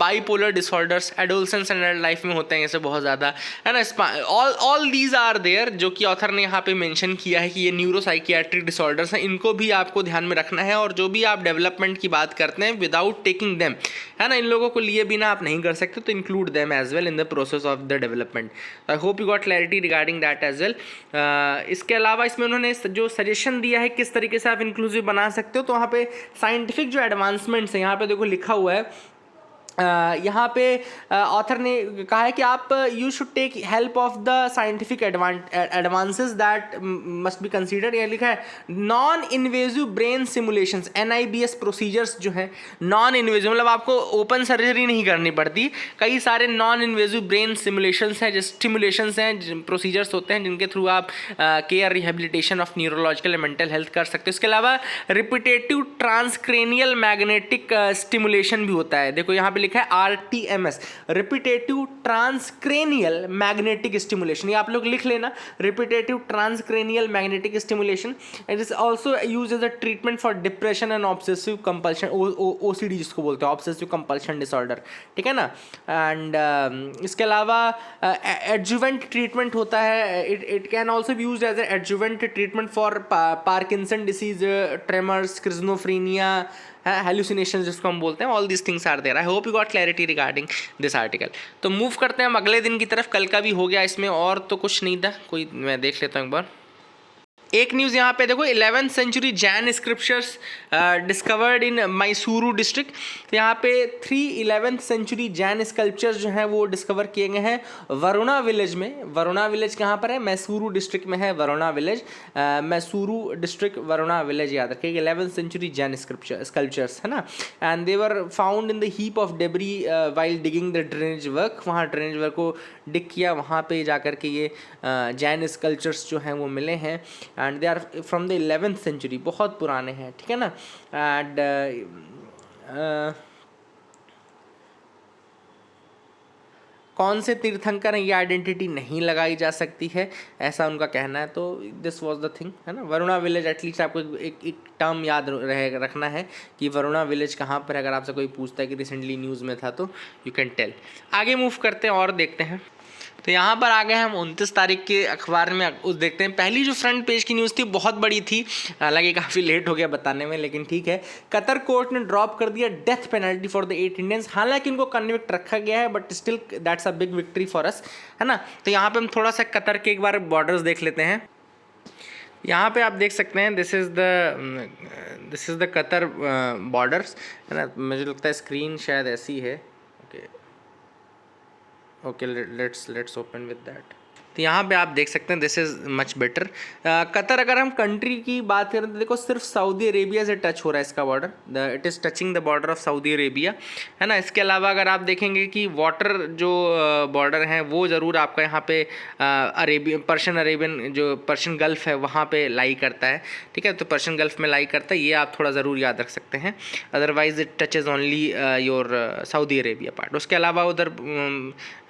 bipolar disorders, adolescence and adult life में होते हैं, ऐसे बहुत ज़्यादा, है ना। ऑल दीज आर देयर, जो कि ऑथर ने यहाँ पे मेंशन किया है कि ये न्यूरो साइकियाट्रिक डिसऑर्डर्स हैं, इनको भी आपको ध्यान में रखना है। और जो भी आप डेवलपमेंट की बात करते हैं विदाउट टेकिंग देम, है ना, इन लोगों को लिए बिना आप नहीं कर सकते, तो include them as well in the process of the development. I hope you got clarity regarding that as well. इसके अलावा इसमें उन्होंने जो सजेशन दिया है किस तरीके से आप इंक्लूसिव बना सकते हो, तो वहाँ पे साइंटिफिक जो एडवांसमेंट्स हैं, यहाँ पे देखो लिखा हुआ है, यहाँ पे ऑथर ने कहा है कि आप you should take help of the scientific advances that must be considered. यह लिखा है non invasive brain simulations, NIBS procedures जो हैं नॉन इन्वेजिव, मतलब आपको ओपन सर्जरी नहीं करनी पड़ती, कई सारे नॉन इन्वेजिव ब्रेन सिमुलेशंस हैं, जो स्टिमुलेशंस हैं, प्रोसीजर्स होते हैं जिनके थ्रू आप care rehabilitation of neurological and mental health कर सकते हो। इसके अलावा रिपीटेटिव ट्रांसक्रेनियल मैग्नेटिक स्टिमुलेशन भी होता है। देखो यहाँ पे लिखा है RTMS, repetitive transcranial magnetic stimulation, ये आप लोग लिख लेना, repetitive transcranial magnetic stimulation. It is also use as a treatment for depression and obsessive compulsion, OCD जिसको बोलते हैं, ऑब्सेसिव कंपल्शन डिसऑर्डर, ठीक है ना। एंड इसके अलावा एडजुवेंट ट्रीटमेंट होता है, it can also be use as a adjuvant treatment for Parkinson disease, tremors, schizophrenia, hallucination जिसको हम बोलते हैं। All these things are there. I hope you got clarity regarding this article. तो move करते हैं हम अगले दिन की तरफ। कल का भी हो गया, इसमें और तो कुछ नहीं था, कोई मैं देख लेता हूँ एक बार। एक न्यूज़ यहाँ पे देखो, 11th century Jain scriptures discovered in Mysuru district. तो यहाँ पे 3 11th सेंचुरी जैन स्कल्पचर्स जो हैं वो डिस्कवर किए गए हैं वरुणा विलेज में। वरुणा विलेज कहाँ पर है? मैसूरू डिस्ट्रिक्ट में है Varuna village, Mysuru district Varuna village, याद रखिएगा। 11th सेंचुरी जैन स्कल्पचर्स, है ना। And they were found in the heap of debris while digging the drainage work. वहाँ ड्रेनेज वर्क को डिग किया, वहाँ पे जा कर के ये जैन स्कल्पचर्स जो हैं वो मिले हैं। And they are from the 11th century, बहुत पुराने हैं, ठीक है ना। एंड कौन से तीर्थंकर हैं ये आइडेंटिटी नहीं लगाई जा सकती है, ऐसा उनका कहना है। तो दिस वाज द थिंग, है ना। वरुणा विलेज, एटलीस्ट आपको एक टर्म याद रखना है कि वरुणा विलेज कहाँ पर है। अगर आपसे कोई पूछता है कि रिसेंटली न्यूज़ में था, तो यू कैन टेल। आगे मूव करते हैं और देखते हैं। तो यहाँ पर आ गए हम 29 तारीख के अखबार में उस देखते हैं। पहली जो फ्रंट पेज की न्यूज़ थी बहुत बड़ी थी, हालांकि काफ़ी लेट हो गया बताने में, लेकिन ठीक है। कतर कोर्ट ने ड्रॉप कर दिया death penalty for the 8 Indians. हालांकि उनको कन्विक्ट रखा गया है, but still that's a big victory for us, है ना। तो यहाँ पे हम थोड़ा सा कतर के एक बार बॉर्डर्स देख लेते हैं। यहाँ पे आप देख सकते हैं this is the Qatar borders, है ना। मुझे लगता है स्क्रीन शायद ऐसी है। Okay let's open with that. तो यहाँ पे आप देख सकते हैं this is much better. Qatar, अगर हम कंट्री की बात करें तो देखो सिर्फ सऊदी अरेबिया से टच हो रहा है इसका border, it is touching the border of Saudi Arabia, है ना। इसके अलावा अगर आप देखेंगे कि वाटर जो बॉर्डर हैं वो ज़रूर आपका यहाँ पे पर्शियन गल्फ़ है वहाँ पे लाई करता है, ठीक है। तो पर्शियन गल्फ़ में लाई करता है, ये आप थोड़ा ज़रूर याद रख सकते हैं। Otherwise it touches only your Saudi Arabia part. उसके अलावा उधर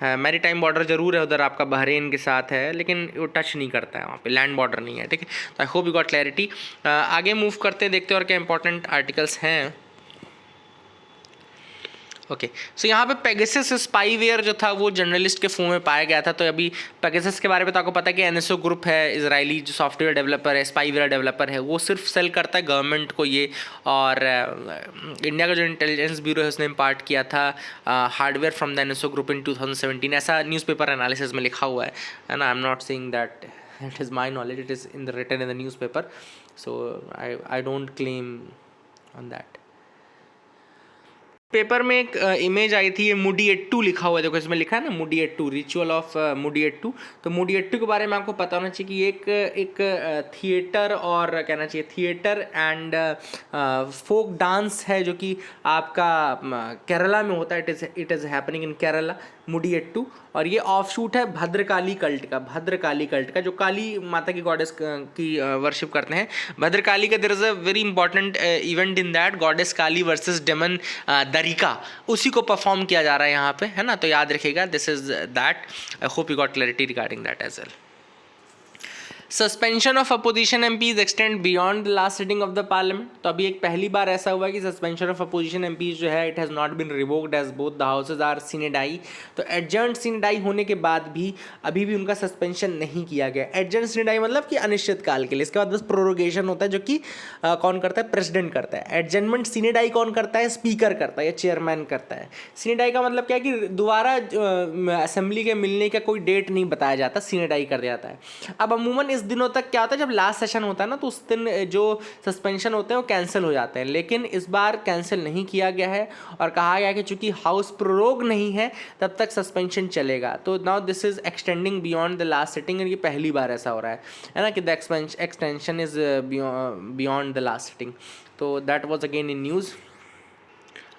मैरी टाइम बॉर्डर ज़रूर है उधर आपका बहरीन के साथ है, लेकिन वो टच नहीं करता है, वहाँ पे लैंड बॉर्डर नहीं है, ठीक है। तो I hope you got clarity. आगे मूव करते देखते और क्या इंपॉर्टेंट आर्टिकल्स हैं। ओके सो यहाँ पे पेगासस स्पाईवेयर जो था वो जर्नलिस्ट के फ़ोन में पाया गया था। तो अभी पेगासस के बारे में तो आपको पता है कि एनएसओ ग्रुप है, इजरायली जो सॉफ्टवेयर डेवलपर है, स्पाईवेयर डेवलपर है, वो सिर्फ सेल करता है गवर्नमेंट को ये। और इंडिया का जो इंटेलिजेंस ब्यूरो है उसने इम्पार्ट किया था hardware from the NSO group in 2017, ऐसा न्यूज़पेपर एनालिसिस में लिखा हुआ है ना। I am not saying that it is my knowledge, it is in the written in the newspaper, so I don't claim on that. Paper में एक image I थी, ये मुडिएट्टू लिखा हुआ है, देखो इसमें लिखा है ना मुडिएट्टू, रिचुअल ऑफ मुडिएट्टू। तो मुडिएट्टू के बारे में आपको पता होना चाहिए कि एक थिएटर और कहना चाहिए थिएटर एंड फोक डांस है जो कि आपका केरला में होता है। It is happening in Kerala, Mudiyettu. और ये ऑफशूट है भद्रकाली कल्ट का जो काली माता की गॉडेस की वर्शिप करते हैं। भद्रकाली का there is a very important event in that, goddess Kali versus demon Darika, उसी को परफॉर्म किया जा रहा है यहाँ पे, है ना। तो याद रखिएगा this is that. I hope you got clarity regarding that as well. Suspension of opposition MPs extend beyond the last sitting of the Parliament. तो अभी एक पहली बार ऐसा हुआ कि सस्पेंशन ऑफ अपोजिशन एमपीज जो है it has not been revoked as both the houses are sine die. तो एडजर्न्ड सीनेडाई होने के बाद भी अभी भी उनका सस्पेंशन नहीं किया गया। एडजर्न्ड सीनेडाई मतलब कि अनिश्चित काल के लिए, इसके बाद बस प्रोरोगेशन होता है जो कि कौन करता है, प्रेसिडेंट करता है। एडजर्नमेंट सीनेडाई कौन करता है, स्पीकर करता है या चेयरमैन करता है। सीनेडाई का मतलब क्या है कि दोबारा असेंबली के मिलने का कोई डेट नहीं बताया जाता, सीनेडाई कर दिया जाता है। अब अमूमन इस दिनों तक क्या होता है, जब लास्ट सेशन होता है ना तो उस दिन जो सस्पेंशन होते हैं वो कैंसिल हो जाते हैं, लेकिन इस बार कैंसिल नहीं किया गया है और कहा गया कि चूंकि हाउस प्रोरोग नहीं है तब तक सस्पेंशन चलेगा। तो now this is extending beyond the last sitting, ये पहली बार ऐसा हो रहा है ना कि the extension is beyond the last sitting. तो that was again in news.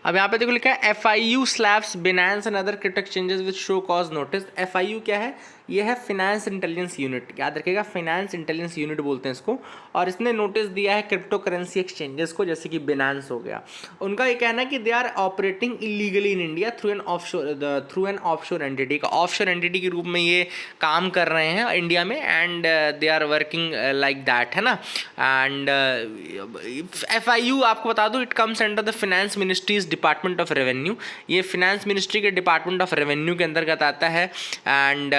अब यहाँ पे देखो लिखा है FIU slaps Binance and other crypto exchanges with show cause notice. FIU क्या है, ये है फाइनेंस इंटेलिजेंस यूनिट, याद रखिएगा फाइनेंस इंटेलिजेंस यूनिट बोलते हैं इसको। और इसने नोटिस दिया है क्रिप्टो करेंसी एक्सचेंजेस को, जैसे कि बिनांस हो गया। उनका ये कहना है कि they are operating illegally in India through an offshore entity का ऑफशोर एंटिटी के रूप में ये काम कर रहे हैं इंडिया में, and they are working like that, है ना। एंड FIU आपको बता दूँ it comes under the finance ministry's department of revenue. ये फाइनेंस मिनिस्ट्री के डिपार्टमेंट ऑफ रेवेन्यू के अंतर्गत आता है। एंड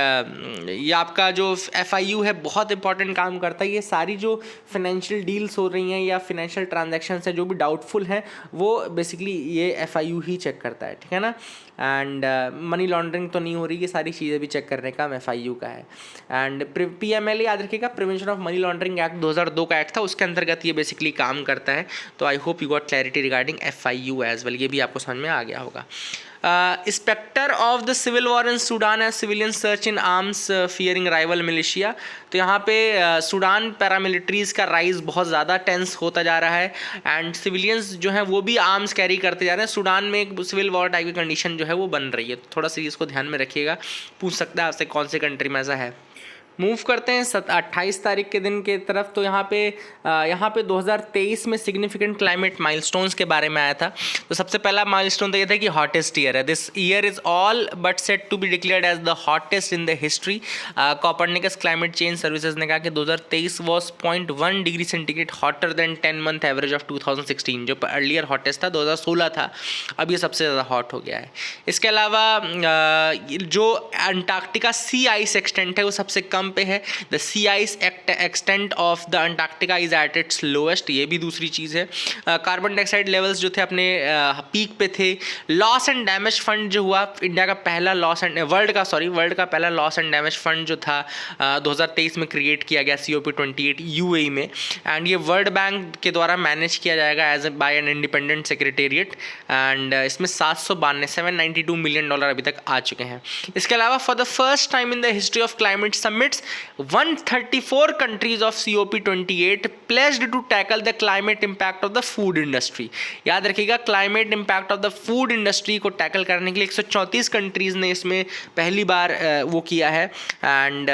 ये आपका जो FIU है बहुत इंपॉर्टेंट काम करता है। ये सारी जो फाइनेंशियल डील्स हो रही हैं या फाइनेंशियल ट्रांजैक्शंस हैं जो भी डाउटफुल हैं वो बेसिकली ये FIU ही चेक करता है, ठीक है ना। एंड मनी लॉन्ड्रिंग तो नहीं हो रही, ये सारी चीज़ें भी चेक करने का FIU का है। एंड PMLA याद रखिएगा, prevention of money laundering act 2002 का एक्ट था, उसके अंतर्गत ये बेसिकली काम करता है। तो I hope you got clarity regarding FIU as well, ये भी आपको समझ में आ गया होगा। Spectre of the civil war in Sudan as civilian search in arms fearing rival militia. तो यहाँ पे सूडान पैरामिलिट्रीज़ का राइज बहुत ज़्यादा टेंस होता जा रहा है एंड सिविलियंस जो हैं वो भी आर्म्स कैरी करते जा रहे हैं। सूडान में एक सिविल वॉर टाइप की कंडीशन जो है वो बन रही है, तो थोड़ा सा इसको ध्यान में रखिएगा। पूछ सकता है आपसे कौन से कंट्री में ऐसा है। मूव करते हैं 28 तारीख के दिन के तरफ। तो यहाँ पे 2023 में सिग्निफिकेंट क्लाइमेट माइलस्टोन्स के बारे में आया था। तो सबसे पहला माइलस्टोन तो ये था कि हॉटेस्ट ईयर है। This year is all but set to be declared as the hottest in the history. Copernicus climate change services ने कहा कि 2023 was 0.1 degree centigrade hotter than 10 month average of 2016। जो अर्लियर हॉटेस्ट था 2016 था, अब ये सबसे ज़्यादा हॉट हो गया है। इसके अलावा जो अंटार्कटिका सी आइस एक्सटेंट है वो सबसे कम पे है। The sea ice extent of the Antarctica is at its lowest, ये भी दूसरी चीज़ है। कार्बन डाइऑक्साइड लेवल्स जो थे अपने पीक पे थे। लॉस एंड डैमेज फंड जो हुआ, इंडिया का पहला वर्ल्ड का पहला लॉस एंड डैमेज फंड जो था 2023 में क्रिएट किया गया COP28 UAE में, एंड ये वर्ल्ड बैंक के द्वारा मैनेज किया जाएगा as by an independent secretariat. And इसमें 792 मिलियन डॉलर अभी तक आ चुके हैं। इसके अलावा for the first time in the history of climate summits 134 countries of COP28 pledged to tackle the climate impact of the food industry। याद रखिएगा, climate impact of the food industry को tackle करने के लिए 134 कंट्रीज ने इसमें पहली बार वो किया है। And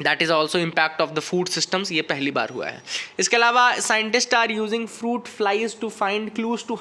that is also impact of the food systems, ये पहली बार हुआ है। इसके अलावा scientist are using fruit flies to find clues to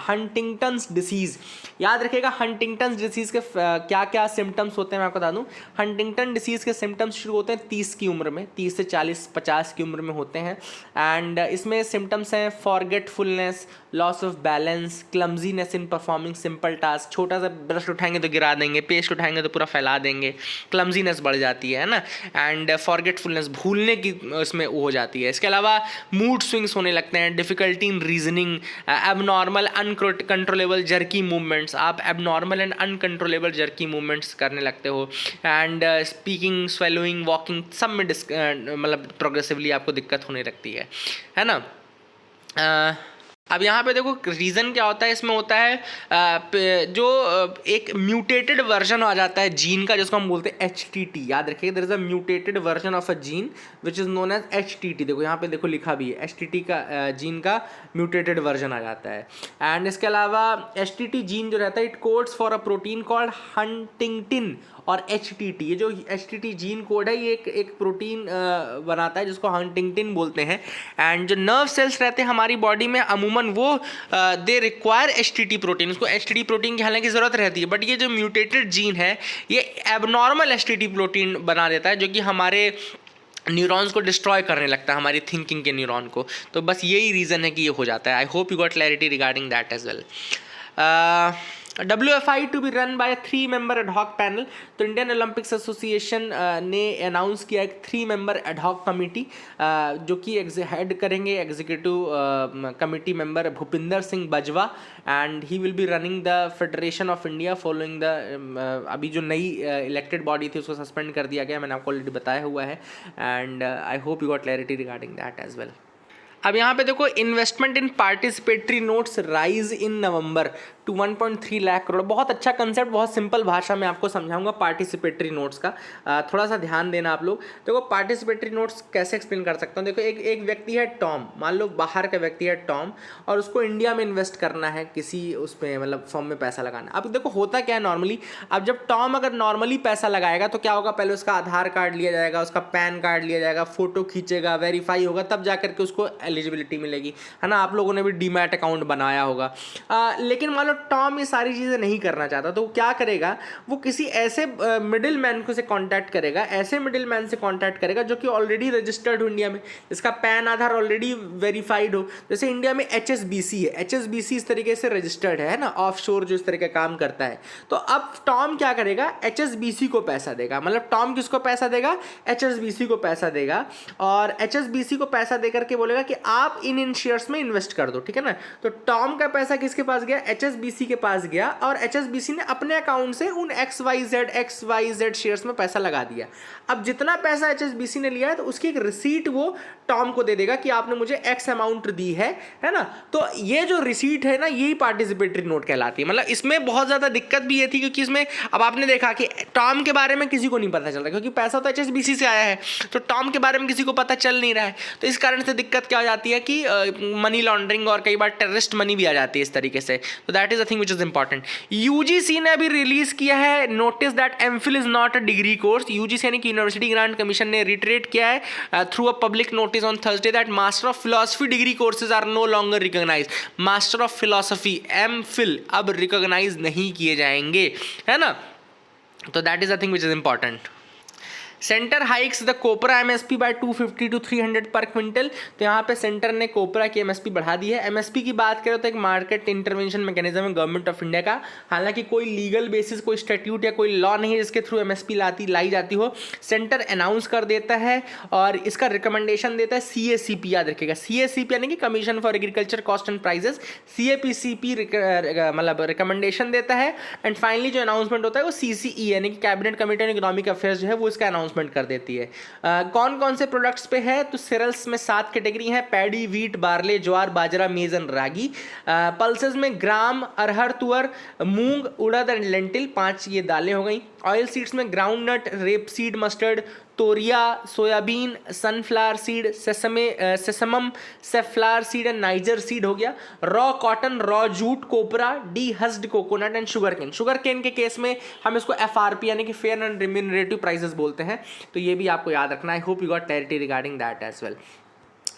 Huntington's disease. याद रखिएगा, हंटिंगटन्स डिसीज़ के क्या क्या सिम्टम्स होते हैं मैं आपको बता दूं। हंटिंगटन डिसीज़ के सिम्टम्स शुरू होते हैं 30 की उम्र में, 30 से 40-50 की उम्र में होते हैं। एंड इसमें सिम्टम्स हैं forgetfulness, loss of balance, clumsiness in performing simple task. छोटा सा ब्रश उठाएंगे तो गिरा देंगे, पेस्ट उठाएंगे तो पूरा फैला देंगे, क्लमजीनेस बढ़ जाती है ना। एंड फॉरगेटफुलनेस, भूलने की इसमें वो हो जाती है। इसके अलावा मूड स्विंग्स होने लगते हैं, difficulty in reasoning, abnormal uncontrollable jerky movements, आप abnormal and uncontrollable jerky movements करने लगते हो। एंड स्पीकिंग, स्वेलोइंग, वॉकिंग, सब में मतलब प्रोग्रेसिवली आपको दिक्कत होने लगती है ना। अब यहाँ पे देखो रीज़न क्या होता है, इसमें होता है जो एक म्यूटेटेड वर्जन आ जाता है जीन का, जिसको हम बोलते हैं HTT। याद रखिए, there is a mutated version of a gene which is known as HTT। देखो यहाँ पे देखो लिखा भी है, HTT का जीन का म्यूटेटेड वर्जन आ जाता है। एंड इसके अलावा HTT जीन जो रहता है, it codes for a protein called huntingtin और HTT। ये जो HTT जीन कोड है, ये एक प्रोटीन बनाता है जिसको हंटिंगटिन बोलते हैं। एंड जो नर्व सेल्स रहते हैं हमारी बॉडी में, अमूमन वो दे रिक्वायर HTT प्रोटीन। उसको HTT प्रोटीन की हालांकि ज़रूरत रहती है, बट ये जो म्यूटेटेड जीन है ये एबनॉर्मल HTT प्रोटीन बना देता है, जो कि हमारे न्यूरॉन्स को डिस्ट्रॉय करने लगता है, हमारी थिंकिंग के न्यूरॉन को। तो बस यही रीज़न है कि ये हो जाता है। I hope you got clarity regarding that as well. WFI to be run by 3 member ad hoc panel. तो इंडियन ओलंपिक्स एसोसिएशन ने अनाउंस किया एक 3 मेंबर एडहॉक कमेटी, जो कि हेड करेंगे executive committee member Bhupinder Singh Bajwa. And he will be running the federation of India following the अभी जो नई इलेक्टेड बॉडी थी उसको सस्पेंड कर दिया गया, मैंने आपको ऑलरेडी बताया हुआ है। And I hope you got clarity regarding that as well. अब यहाँ पे देखो, investment in participatory notes rise in November to 1.3 lakh crore. बहुत अच्छा कंसेप्ट, बहुत सिंपल भाषा में आपको समझाऊंगा पार्टिसिपेटरी नोट्स का। थोड़ा सा ध्यान देना आप लोग। देखो पार्टिसिपेटरी नोट्स कैसे एक्सप्लेन कर सकता हूँ। देखो एक व्यक्ति है टॉम, मान लो बाहर का व्यक्ति है टॉम, और उसको इंडिया में इन्वेस्ट करना है किसी उसमें, मतलब फॉर्म में पैसा लगाना। अब देखो होता क्या है नॉर्मली, अब जब टॉम अगर नॉर्मली पैसा लगाएगा तो क्या होगा, पहले उसका आधार कार्ड लिया जाएगा, उसका पैन कार्ड लिया जाएगा, फोटो खींचेगा, वेरीफाई होगा, तब जा करके उसको एलिजिबिलिटी मिलेगी, है ना। आप लोगों ने भी डीमैट अकाउंट बनाया होगा। लेकिन मान लो टॉम ये सारी चीज़ें नहीं करना चाहता, तो वो क्या करेगा, वो किसी ऐसे मिडिल मैन को से कांटेक्ट करेगा, ऐसे मिडिल मैन से कांटेक्ट करेगा जो कि ऑलरेडी रजिस्टर्ड हो इंडिया में, इसका पैन आधार ऑलरेडी वेरीफाइड हो। जैसे इंडिया में HSBC है, HSBC इस तरीके से रजिस्टर्ड है ना, ऑफ शोर जो इस तरह का काम करता है। तो अब टॉम क्या करेगा, HSBC को पैसा देगा, मतलब टॉम किसको पैसा देगा, HSBC को पैसा देगा, और HSBC को पैसा देकर के बोलेगा कि आप इन शेयर्स में इन्वेस्ट कर दो, ठीक है ना। तो टॉम का पैसा किसके पास गया, HSBC के पास गया, और HSBC ने अपने अकाउंट से उन XYZ शेयर्स में पैसा लगा दिया। अब जितना पैसा HSBC ने लिया है, तो उसकी एक रिसीट वो टॉम को दे देगा कि आपने मुझे X अमाउंट दी है ना। तो ये जो रिसीट है ना, यही पार्टिसिपेटरी नोट कहलाती है। मतलब इसमें बहुत ज़्यादा दिक्कत भी ये थी, क्योंकि इसमें अब आपने देखा कि टॉम के बारे में किसी को नहीं पता चल रहा, क्योंकि पैसा तो HSBC से आया है, तो टॉम के बारे में किसी को पता चल नहीं रहा है। तो इस कारण से दिक्कत क्या हो जाती है कि मनी लॉन्ड्रिंग और कई बार टेररिस्ट मनी भी आ जाती है इस तरीके से। तो that is the thing which is important. UGC ने अभी रिलीज किया है notice that MPhil is not a degree course. UGC यानी कि यूनिवर्सिटी ग्रांट कमीशन ने रिटरेट किया है through a public notice on Thursday that master of philosophy degree courses are no longer recognise. Master of philosophy MPhil अब recognise नहीं किए जाएंगे, है ना। तो that is the thing which is important. Centre hikes the copra MSP by 250 to 300 पर quintal. तो यहाँ पे सेंटर ने कोपरा की एमएसपी बढ़ा दी है। एमएसपी की बात करें तो एक मार्केट इंटरवेंशन मैकेनिज्म है गवर्नमेंट ऑफ इंडिया का, हालांकि कोई लीगल बेसिस, कोई स्टैट्यूट या कोई लॉ नहीं है जिसके थ्रू एमएसपी लाई जाती हो। सेंटर अनाउंस कर देता है और इसका रिकमेंडेशन देता है सीएसीपी, याद रखिएगा सीएसीपी यानी कि commission for agriculture cost and prices. CAPCP मतलब रिकमेंडेशन देता है एंड फाइनली जो अनाउंसमेंट होता है वो सीसीई यानी कि cabinet committee on economic affairs जो है वो इसका अनाउंसमेंट कर देती है। कौन कौन से प्रोडक्ट्स पे है, तो सिरल्स में 7 कैटेगरी है, पैडी, वीट, बार्ले, ज्वार, बाजरा, मेज एंड रागी। पल्सेस में ग्राम, अरहर, तुअर, मूंग, उड़द एंड लेंटिल, 5 ये दालें हो गई। ऑयल सीड्स में groundnut, rapeseed, mustard, toria, soybean, sunflower seed, sesamum, safflower seed and niger seed हो गया। Raw cotton, raw jute, copra, dehusked coconut and sugar cane. Sugar cane के case में हम इसको एफआरपी यानी कि fair and remunerative prices बोलते हैं, तो ये भी आपको याद रखना। I hope you got clarity regarding that as well,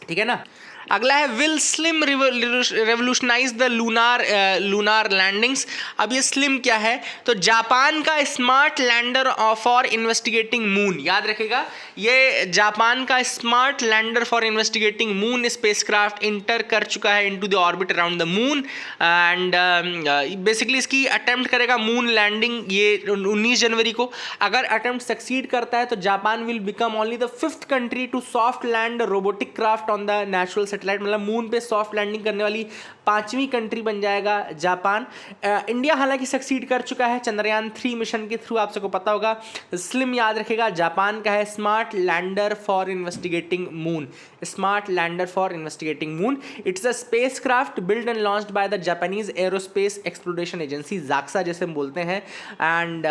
ठीक है ना। अगला है will SLIM revolutionise the lunar landings. अब ये स्लिम क्या है, तो जापान का smart lander for investigating moon, याद रखेगा ये जापान का smart lander for investigating moon spacecraft enter कर चुका है into the orbit around the moon and basically इसकी अटेम्प्ट करेगा मून लैंडिंग ये 19 जनवरी को। अगर अटेम्प्ट सक्सीड करता है तो Japan will become only the 5th country to soft land robotic craft on the natural satellite, मतलब मून पे सॉफ्ट लैंडिंग करने वाली 5वीं कंट्री बन जाएगा जापान। इंडिया हालांकि सक्सीड कर चुका है चंद्रयान 3 मिशन के थ्रू, आप सबको पता होगा। स्लिम याद रखेगा जापान का है smart lander for investigating moon, smart lander for investigating moon. It's a space craft build and launched by the Japanese aerospace exploration agency, JAXA जैसे हम बोलते हैं, एंड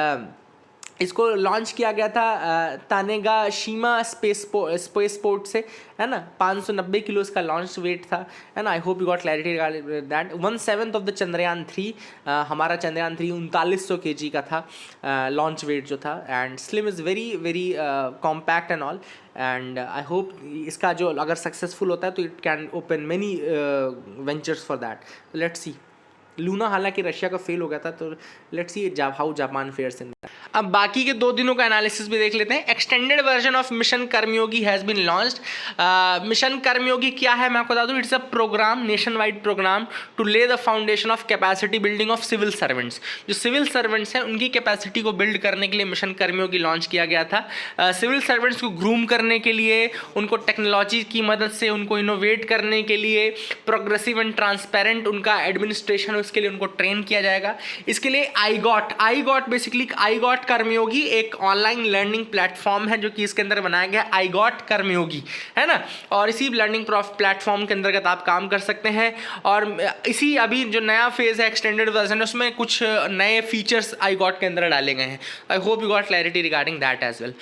इसको लॉन्च किया गया था तानेगाशिमा स्पेस पोर्ट से, है ना। 590 किलो इसका लॉन्च वेट था, है ना। I hope you got clarity that. 1/7 of the Chandrayaan 3, हमारा चंद्रयान 3 3900 kg का था लॉन्च वेट जो था, and SLIM is very very compact and all, and I hope इसका जो अगर सक्सेसफुल होता है तो it can open many ventures for that. Let's see. Luna हालांकि रशिया का फेल हो गया था, तो let's see how Japan fares in. अब बाकी के 2 दिनों का एनालिसिस भी देख लेते हैं। Extended version of mission Karmayogi has been launched. Mission Karmayogi क्या है मैं आपको बता दूं, it's a program, nationwide program to lay the foundation of capacity building of civil servants. जो सिविल सर्वेंट्स हैं उनकी कैपेसिटी को बिल्ड करने के लिए मिशन कर्मयोगी लॉन्च किया गया था। सिविल सर्वेंट्स को ग्रूम करने के लिए, उनको टेक्नोलॉजी की मदद से उनको इनोवेट करने के लिए, प्रोग्रेसिव एंड ट्रांसपेरेंट उनका एडमिनिस्ट्रेशन, उसके लिए उनको ट्रेन किया जाएगा। इसके लिए आईगॉट बेसिकली आईगॉट कर्मयोगी एक ऑनलाइन लर्निंग प्लेटफॉर्म है जो कि इसके अंदर बनाया गया आईगॉट कर्मयोगी, है ना। और इसी लर्निंग प्लेटफॉर्म के अंतर्गत आप काम कर सकते हैं, और इसी अभी जो नया फेज है एक्सटेंडेड वर्जन, उसमें कुछ नए फीचर्स आईगॉट के अंदर डाले गए हैं। I hope you got clarity regarding that as well.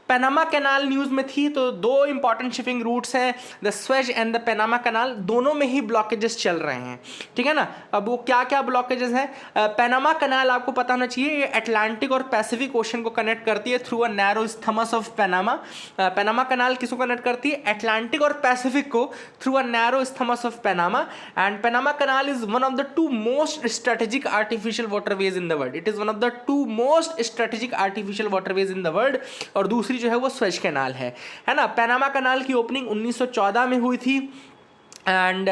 Panama canal news में थी, तो 2 इंपॉर्टेंट शिपिंग रूट्स हैं, the Suez and the Panama canal, दोनों में ही ब्लॉकेजेस चल रहे हैं, ठीक है ना। अब वो क्या क्या ब्लॉकेजेस हैं, पनामा कैनाल आपको पता होना चाहिए, ये अटलांटिक और पैसिफिक ओशन को कनेक्ट करती है through a narrow isthmus of Panama. Panama canal किसको कनेक्ट करती है, अटलांटिक और पैसिफिक को through a narrow isthmus of Panama, and Panama canal is one of the 2 most strategic artificial waterways in the world. It is one of the 2 most strategic artificial waterways in the world, और दूसरी जो है वो Suez canal है ना। Panama canal की opening 1914 में हुई थी, एंड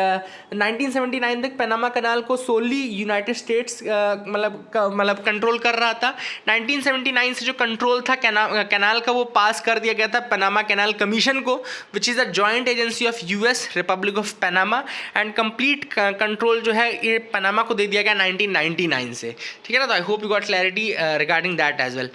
1979 तक पनामा कैनाल को सोली यूनाइटेड स्टेट्स मतलब कंट्रोल कर रहा था। 1979 से जो कंट्रोल था कैनाल का वो पास कर दिया गया था पनामा कैनाल कमीशन को, which is a joint agency of US, Republic of Panama, and complete control जो है ये पनामा को दे दिया गया 1999 से, ठीक है ना। तो I hope you got clarity regarding that as well.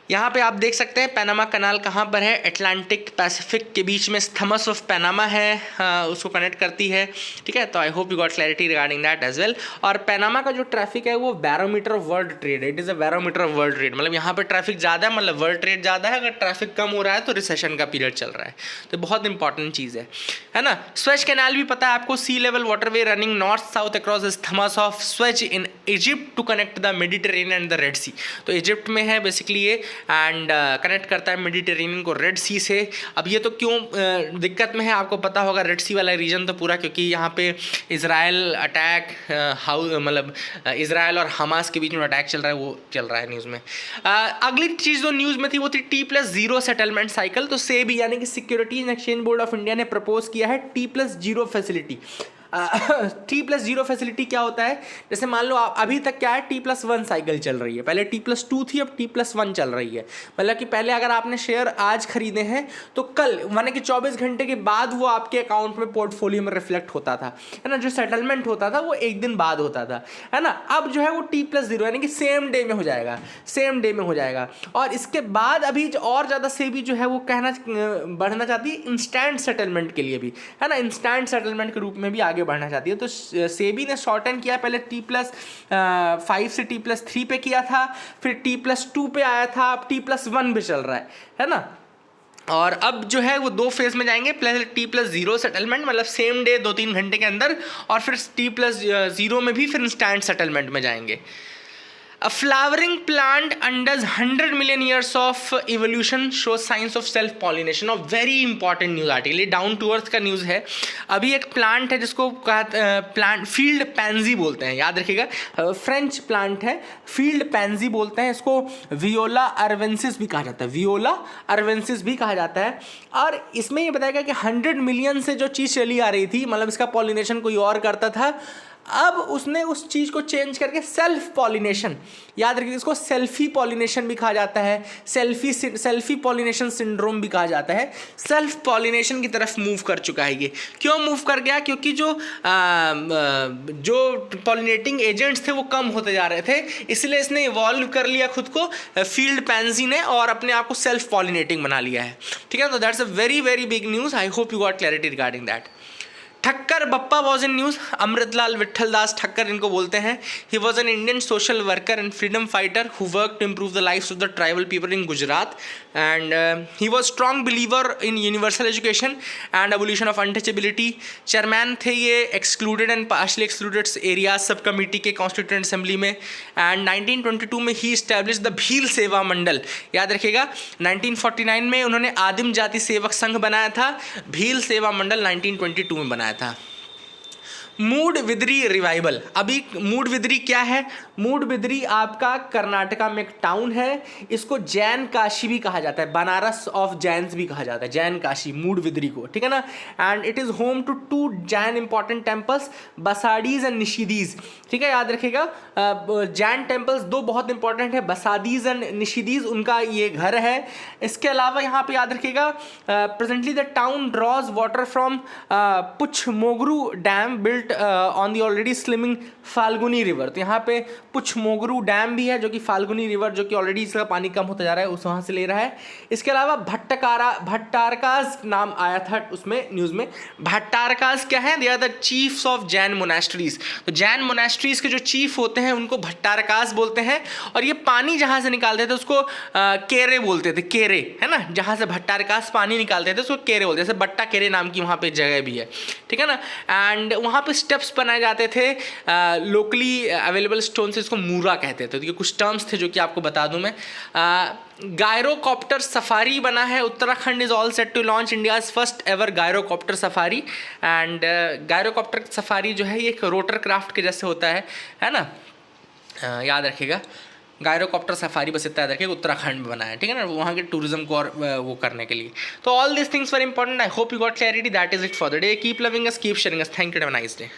यहाँ पे आप देख सकते हैं पैनामा कनाल कहाँ पर है, अटलांटिक पैसिफिक के बीच में थॉमस ऑफ पैनामा है, उसको कनेक्ट करती है, ठीक है। तो I hope you got clarity regarding that as well. और पैनामा का जो ट्रैफिक है वो बैरोमीटर ऑफ वर्ल्ड ट्रेड है, it is a barometer of world trade, मतलब यहाँ पे ट्रैफिक ज़्यादा है मतलब वर्ल्ड ट्रेड ज़्यादा है, अगर ट्रैफिक कम हो रहा है तो रिसेशन का पीरियड चल रहा है, तो बहुत इंपॉर्टेंट चीज़ है ना। स्वेज कैनाल भी पता है आपको, sea level waterway running north south across isthmus of Suez in Egypt to connect the Mediterranean and the Red Sea. तो इजिप्ट में है बेसिकली ये, एंड कनेक्ट करता है मेडिटेरेनियन को रेड सी से। अब ये तो क्यों दिक्कत में है आपको पता होगा, रेड सी वाला रीजन तो पूरा क्योंकि यहाँ पे इजराइल अटैक मतलब इजराइल और हमास के बीच में अटैक चल रहा है, वो चल रहा है न्यूज़ में। अगली चीज़ जो न्यूज़ में थी वो थी T+0 सेटलमेंट साइकिल। तो सेबी यानी कि securities exchange board of India ने प्रपोज किया है T+0 फैसिलिटी। T+0 फैसिलिटी क्या होता है, जैसे मान लो आप अभी तक क्या है T+1 साइकिल चल रही है, पहले T+2 थी, अब T+1 चल रही है। मतलब कि पहले अगर आपने शेयर आज खरीदे हैं तो कल माने कि 24 घंटे के बाद वो आपके अकाउंट में पोर्टफोलियो में रिफ्लेक्ट होता था, है ना। जो सेटलमेंट होता था वो एक दिन बाद होता था, है ना। अब जो है वो T+0 यानी कि सेम डे में हो जाएगा, सेम डे में हो जाएगा। और इसके बाद अभी और ज़्यादा सेबी जो है वो कहना बढ़ना चाहती है इंस्टेंट सेटलमेंट के लिए भी, है ना, इंस्टेंट सेटलमेंट के रूप में भी आगे बढ़ना चाहती है। तो सेबी ने शॉर्टन किया, पहले T+5 से T+3 पे किया था, फिर T+2 पे आया था, अब T+1 पे चल रहा है ना। और अब जो है वो 2 फेज में जाएंगे, पहले T+0 सेटलमेंट मतलब सेम डे 2-3 घंटे के अंदर, और फिर T+0 में भी फिर इंस्टेंट सेटलमेंट में जाएंगे। A flowering plant under 100 million years of evolution shows signs of self pollination of very important news article। ये डाउन टू अर्थ का न्यूज़ है। अभी एक प्लांट है जिसको प्लांट फील्ड पैंजी बोलते हैं, याद रखिएगा, फ्रेंच प्लांट है, फील्ड पैंजी बोलते हैं इसको, वियोला अर्वेंसिस भी कहा जाता है, वियोला अर्वेंसिस भी कहा जाता है। और इसमें ये बताया गया कि 100 मिलियन से जो चीज़ चली आ रही थी, मतलब इसका पॉलिनेशन कोई और करता था, अब उसने उस चीज़ को चेंज करके सेल्फ पॉलिनेशन, याद रखिए इसको सेल्फी पॉलिनेशन भी कहा जाता है, सेल्फी पॉलिनेशन सिंड्रोम भी कहा जाता है। सेल्फ पॉलिनेशन की तरफ मूव कर चुका है ये। क्यों मूव कर गया, क्योंकि जो पॉलिनेटिंग एजेंट्स थे वो कम होते जा रहे थे, इसलिए इसने इवॉल्व कर लिया खुद को फील्ड पैंजी ने, और अपने आप को सेल्फ पॉलिनेटिंग बना लिया है, ठीक है। तो that's a very very big news, I hope you got clarity regarding that. Thakkar Bapa was in news, Amritlal Vitthal Das Thakkar इनको बोलते हैं। He was an Indian social worker and freedom fighter who work to improve the lifes of the tribal people in Gujarat, and he was strong believer in universal education and abolition of untouchability. Chairman थे ये excluded and partially excluded areas sub committee के constituent assembly में, and 1922 में ही establish the Bhil सेवा मंडल, याद रखिएगा 1949 में उन्होंने आदिम जाति सेवक संघ बनाया था, भील सेवा मंडल 1922 में बनाया था। मूड बिदरी रिवाइवल, अभी मूड बिदरी क्या है, मूड बिदरी आपका कर्नाटका में एक टाउन है, इसको जैन काशी भी कहा जाता है, बनारस ऑफ जैन्स भी कहा जाता है, जैन काशी मूड बिदरी को, ठीक है ना। And it is home to 2 Jain important temples, basadis and nishidis, ठीक है, याद रखिएगा जैन टेम्पल्स 2 बहुत इंपॉर्टेंट है, बसाडीज एंड निशिदीज, उनका ये घर है। इसके अलावा यहाँ पे याद रखिएगा presently the town draws water from Puchhamogaru dam built on the already slimming Phalguni river. तो यहाँ पे पुछमोगरू डैम भी है जो कि फाल्गुनी रिवर जो कि ऑलरेडी इसका पानी कम होता जा रहा है उस वहाँ से ले रहा है। इसके अलावा भट्टारकाज नाम आया था उसमें न्यूज़ में। भट्टारकाज क्या है, they are the chiefs of Jain monasteries. तो जैन मोनास्ट्रीज के जो चीफ होते हैं उनको भट्टारकाज बोलते हैं, और ये पानी जहाँ से निकालते थे उसको केरे बोलते थे, केरे, है ना, जहाँ से भट्टारकाज पानी निकालते थे उसको केरे बोलते थे, जैसे बट्टा केरे नाम की वहाँ पे जगह भी है, ठीक है ना। एंड वहाँ पे स्टेप्स बनाए जाते थे लोकली अवेलेबल स्टोन से, इसको मूरा कहते थे। तो ये कुछ टर्म्स थे जो कि आपको बता दूं मैं। गायरोकॉप्टर सफारी बना है, Uttarakhand is all set to launch India's first ever gyrocopter safari. And gyrocopter safari जो है ये एक रोटर क्राफ्ट के जैसे होता है ना, याद रखिएगा गायरोकॉप्टर सफारी बस इतना याद रखिएगा, उत्तराखंड में बना है, ठीक है ना, वहाँ के टूरिज्म को और वो करने के लिए। तो all this things were important, I hope you got clarity, that is it for the day. Keep loving us, keep sharing us, thank you, have a nice day.